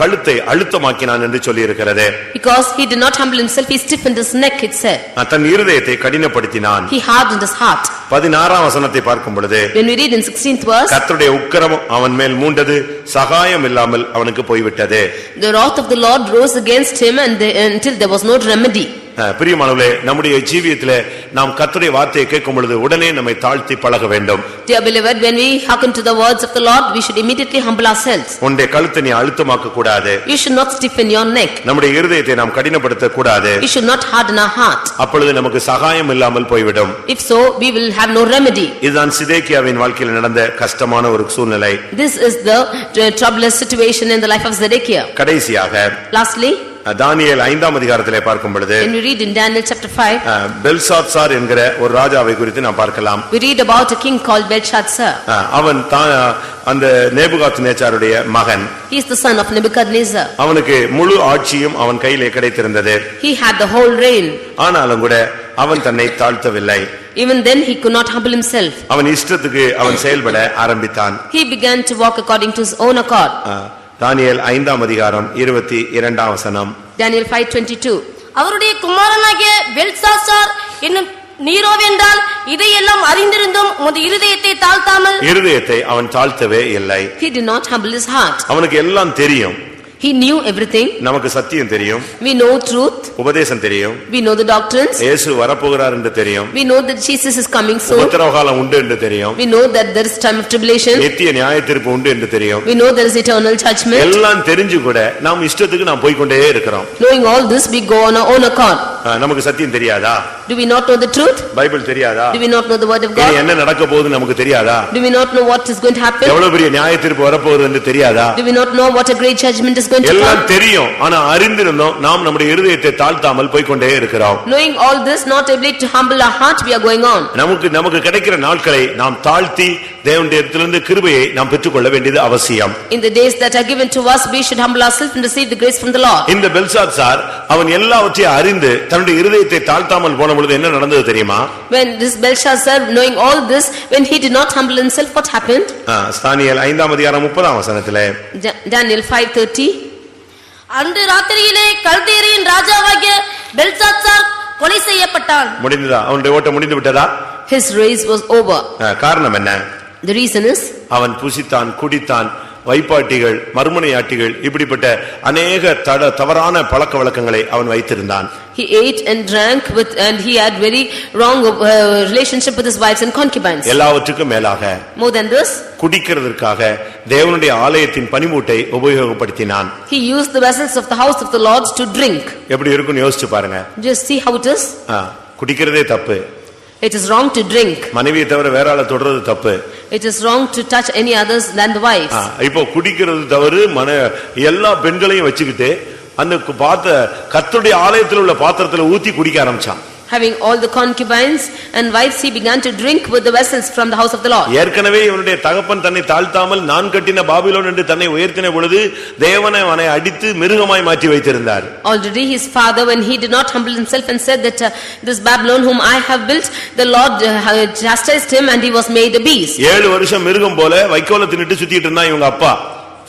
கழுத்தை அழுத்தமாக்கினான் என்று சொல்லி இருக்கிறது. Because he did not humble himself, he stiffened his neck, it said. தன் இருதயத்தை கடினப்படுத்தினான். He hardened his heart. 16ஆம் வசனத்தை பார்க்கும் பொழுது When we read in 16th verse, கர்த்தருடைய உக்கிரமம் அவன் மேல் மூண்டது, சகாயம் இல்லாமல் அவனுக்கு போய்விட்டது. the wrath of the Lord rose against him, and until there was no remedy. பிரியமானவர்களே, நம்முடைய ஜீவியத்திலே நாம் கர்த்தருடைய வார்த்தையை கேட்கும் பொழுது உடனே நம்மை தாழ்த்தி பழக வேண்டும். Dear beloved, when we hearken to the words of the Lord, we should immediately humble ourselves. உன்னுடைய கழுத்தை நீ அழுத்தமாக்க கூடாது. You should not stiffen your neck. நம்முடைய இருதயத்தை நாம் கடினப்படுத்த கூடாது. We should not harden our heart. அப்பொழுது நமக்கு சகாயம் இல்லாமல் போய்விடும். If so, we will have no remedy. இதுதான் சிதேக்கியாவின் வாழ்க்கையில் நடந்த கஷ்டமான ஒரு சூழ்நிலை. This is the troublous situation in the life of Zedekiah. கடைசியாக Lastly, தானியேல் 5ஆம் அதிகாரத்திலே பார்க்கும் பொழுது when we read in Daniel chapter 5, Belshazzar என்கிற ஒரு ராஜாவை குறித்து நாம் பார்க்கலாம். we read about a king called Belshazzar. அவன் அந்த நேபுகாத்நேச்சாருடைய மகன். He is the son of Nebuchadnezzar. அவனுக்கு முழு ஆட்சியும் அவன் கையிலே கிடைத்திருந்தது. He had the whole reign. ஆனாலும் கூட அவன் தன்னை தாழ்த்தவில்லை. Even then he could not humble himself. அவன் இஷ்டத்துக்கு அவன் செயல்பட ஆரம்பித்தான். He began to walk according to his own accord. தானியேல் 5ஆம் அதிகாரம் 22ஆம் வசனம். Daniel 5:22. அவருடைய குமாரனாகிய பெல்சாசார் என்னும் நீரோவென்றால் இதையெல்லாம் அறிந்திருந்தும் உமது இருதயத்தை தாழ்த்தாமல் இருதயத்தை அவன் தாழ்த்தவே இல்லை. He did not humble his heart. அவனுக்கு எல்லாம் தெரியும். He knew everything. நமக்கு சத்தியம் தெரியும். We know truth. உபதேசம் தெரியும். We know the doctrines. இயேசு வரப்போகிறார் என்று தெரியும். We know that Jesus is coming soon. உபத்திரவகாலம் உண்டு என்று தெரியும். We know that there is time of tribulation. நித்திய நியாயத்தீர்ப்பு உண்டு என்று தெரியும். We know there is eternal judgment. எல்லாம் தெரிஞ்சு கூட நாம் இஷ்டத்துக்கு நாம் போய் கொண்டே இருக்கிறோம். Knowing all this, we go on our own accord. நமக்கு சத்தியம் தெரியாதா? Do we not know the truth? Bible தெரியாதா? Do we not know the word of God? என்ன நடக்க போகுது நமக்கு தெரியாதா? Do we not know what is going to happen? எவ்வளவு பெரிய நியாயத்தீர்ப்பு வரப்போகுது என்று தெரியாதா? Do we not know what a great judgment is going to come? எல்லாம் தெரியும். ஆனா அறிந்திருந்தோம் நாம் நம்முடைய இருதயத்தை தாழ்த்தாமல் போய் கொண்டே இருக்கிறோம். Knowing all this, not able to humble our heart, we are going on. நமக்கு கிடைக்கிற நாட்களை நாம் தாழ்த்தி தேவனுடைய இடத்திலிருந்து கிருபையை நாம் பெற்றுக்கொள்ள வேண்டியது அவசியம். In the days that are given to us, we should humble ourselves and receive the grace from the Lord. இந்த பெல்சாத்சார் அவன் எல்லாவற்றையும் அறிந்து தன்னுடைய இருதயத்தை தாழ்த்தாமல் போன பொழுது என்ன நடந்தது தெரியுமா? When this Belshazzar, knowing all this, when he did not humble himself, what happened? தானியேல் 5ஆம் அதிகாரம் 30ஆம் வசனத்திலே Daniel 5:30. அன்று ராத்திரியிலே கல்தேரியின் ராஜாவாகிய பெல்சாத்சார் கொலை செய்யப்பட்டான். முடிந்ததா? அவனுடைய ஓட்டம் முடிந்து விட்டதா? His race was over. காரணம் என்ன? The reason is அவன் புசித்தான், குடித்தான், வைப்பாட்டிகள், மறுமனையாட்டிகள், இப்படிப்பட்ட அநேக தவறான பழக்க வழக்கங்களை அவன் வைத்திருந்தான். he ate and drank with, and he had very wrong relationship with his wives and concubines. எல்லாவற்றுக்கும் மேலாக More than this, குடிக்கிறதற்காக தேவனுடைய ஆலயத்தின் பனிமூட்டை உபயோகப்படுத்தினான். he used the vessels of the house of the Lord to drink. எப்படி இருக்குன்னு யோசிச்சு பாருங்க. Just see how it is. குடிக்கிறதே தப்பு. It is wrong to drink. மனைவியை தவிர வேற ஆளை தொடர்றது தப்பு. It is wrong to touch any others than the wives. இப்போ குடிக்கிறது தவறு. எல்லா பெண்களையும் வச்சுக்கிட்டு அந்த கர்த்தருடைய ஆலயத்தில் உள்ள பாத்திரத்துல ஊத்தி குடிக்க ஆரம்பிச்சான். Having all the concubines and wives, he began to drink with the vessels from the house of the Lord. ஏற்கனவே இவனுடைய தகப்பன் தன்னை தாழ்த்தாமல் நான் கட்டின பாபிலோன் என்று தன்னை உயர்த்தின பொழுது தேவன் அவனை அடித்து மிருகமாய் மாற்றி வைத்திருந்தார். Already his father, when he did not humble himself and said that this Babylon whom I have built, the Lord chastised him and he was made a beast. 7 வருஷம் மிருகம் போல வைக்கோலத்தினிட்டு சுத்திட்டு இருந்தான் இவங்க அப்பா.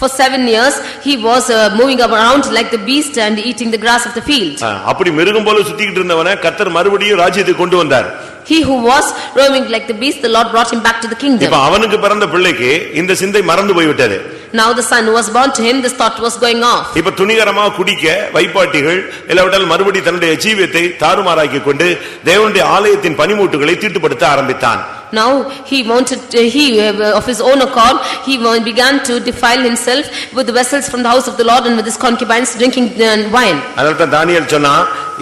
For 7 years he was moving around like the beast and eating the grass of the field. அப்படி மிருகம் போல சுத்திட்டு இருந்தவனை கர்த்தர் மறுபடியும் ராஜ்யத்துக்கு கொண்டு வந்தார். He who was roaming like the beast, the Lord brought him back to the kingdom. இப்ப அவனுக்கு பிறந்த பிள்ளைக்கு இந்த சிந்தை மறந்து போய் விட்டது. Now the son who was born to him, this thought was going off. இப்ப துணிகரமா குடிக்க வைப்பாட்டிகள் இல்லாவிட்டால் மறுபடி தன்னுடைய ஜீவியத்தை தாறுமாறாக்கி கொண்டு தேவனுடைய ஆலயத்தின் பனிமூட்டுகளை தீட்டுப்படுத்த ஆரம்பித்தான். Now he wanted, of his own accord, he began to defile himself with the vessels from the house of the Lord and with his concubines drinking wine. அதனால தானியேல் சொன்னா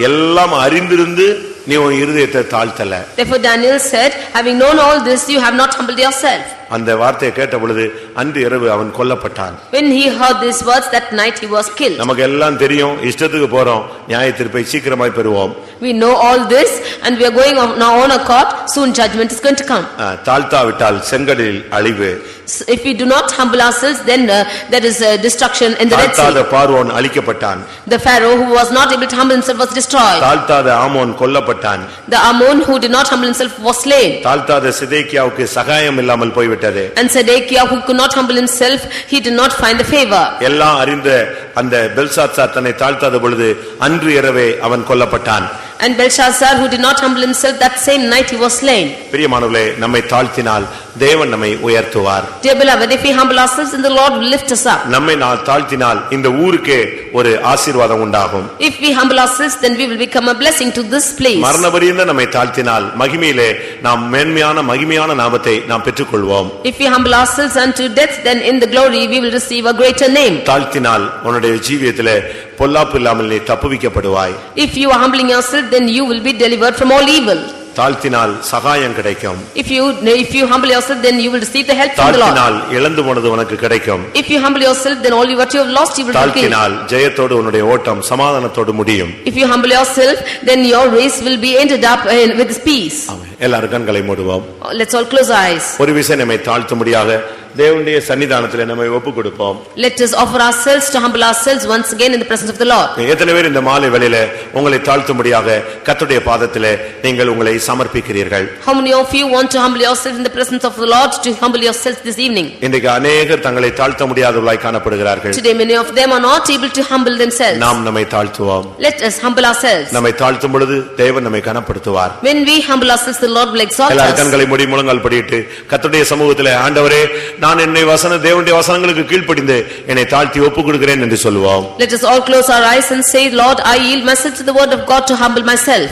எல்லாம் அறிந்திருந்து நீ உன் இருதயத்தை தாழ்த்தல. Therefore Daniel said, having known all this, you have not humbled yourself. அந்த வார்த்தையை கேட்ட பொழுது அன்று இரவு அவன் கொல்லப்பட்டான். When he heard these words, that night he was killed. நமக்கு எல்லாம் தெரியும், இஷ்டத்துக்கு போறோம், நியாயத்தீர்ப்பை சீக்கிரமாய் பெறுவோம். We know all this and we are going on our own accord, soon judgment is going to come. தாழ்த்தாவிட்டால் செங்கடலில் அழிவு. If we do not humble ourselves, then there is destruction in the Red Sea. தாழ்த்தாத பார்வோன் அழிக்கப்பட்டான். The Pharaoh who was not able to humble himself was destroyed. தாழ்த்தாத ஆமோன் கொல்லப்பட்டான். The Ammon who did not humble himself was slain. தாழ்த்தாத சிதேக்கியாவுக்கு சகாயம் இல்லாமல் போய்விட்டது. And Zedekiah who could not humble himself, he did not find the favor. எல்லாம் அறிந்த அந்த பெல்சாத்சார் தன்னை தாழ்த்தாத பொழுது அன்று இரவே அவன் கொல்லப்பட்டான். And Belshazzar who did not humble himself, that same night he was slain. பிரியமானவர்களே, நம்மை தாழ்த்தினால் தேவன் நம்மை உயர்த்துவார். Dear beloved, if we humble ourselves, then the Lord will lift us up. நம்மை தாழ்த்தினால் இந்த ஊருக்கே ஒரு ஆசீர்வாதம் உண்டாகும். If we humble ourselves, then we will become a blessing to this place. மரணபரியந்த நம்மை தாழ்த்தினால் மகிமையிலே நாம் மகிமையான நாமத்தை நாம் பெற்றுக்கொள்வோம். If we humble ourselves unto death, then in the glory we will receive a greater name. தாழ்த்தினால் உன்னுடைய ஜீவியத்திலே பொல்லாப்பு இல்லாமல் நீ தப்புவிக்கப்படுவாய். If you are humbling yourself, then you will be delivered from all evil. தாழ்த்தினால் சகாயம் கிடைக்கும். If you humble yourself, then you will receive the help from the Lord. தாழ்த்தினால் இழந்து போனது உனக்கு கிடைக்கும். If you humble yourself, then all what you have lost you will regain. தாழ்த்தினால் ஜெயத்தோடு உன்னுடைய ஓட்டம் சமாதானத்தோடு முடியும். If you humble yourself, then your race will be ended up with peace. எல்லாரும் கண்களை மூடுவோம். Let's all close our eyes. ஒரு விசை நம்மை தாழ்த்தும்படியாக தேவனுடைய சன்னிதானத்திலே நம்மை ஒப்புக் கொடுப்போம். Let us offer ourselves to humble ourselves once again in the presence of the Lord. எத்தனை பேர் இந்த மாலை வேளையிலே உங்களை தாழ்த்தும்படியாக கர்த்தருடைய பாதத்திலே நீங்கள் உங்களை சமர்ப்பிக்கிறீர்கள்? How many of you want to humble yourselves in the presence of the Lord, to humble yourselves this evening? இன்றைக்கு அநேகர் தங்களை தாழ்த்த முடியாதவர்களாய் காணப்படுகிறார்கள். Today many of them are not able to humble themselves. நாம் நம்மை தாழ்த்துவோம். Let us humble ourselves. நம்மை தாழ்த்தும் பொழுது தேவன் நம்மை கனப்படுத்துவார். When we humble ourselves, the Lord will exalt எல்லாரும் us. கண்களை மூடி முழங்கால் படியிட்டு கர்த்தருடைய சமூகத்திலே ஆண்டவரே நான் என்னை தேவனுடைய வசனங்களுக்கு கீழ்ப்படிந்து என்னை தாழ்த்தி ஒப்புக் கொடுக்கிறேன் என்று சொல்லுவோம். Let us all close our eyes and say, Lord, I yield myself to the word of God to humble myself.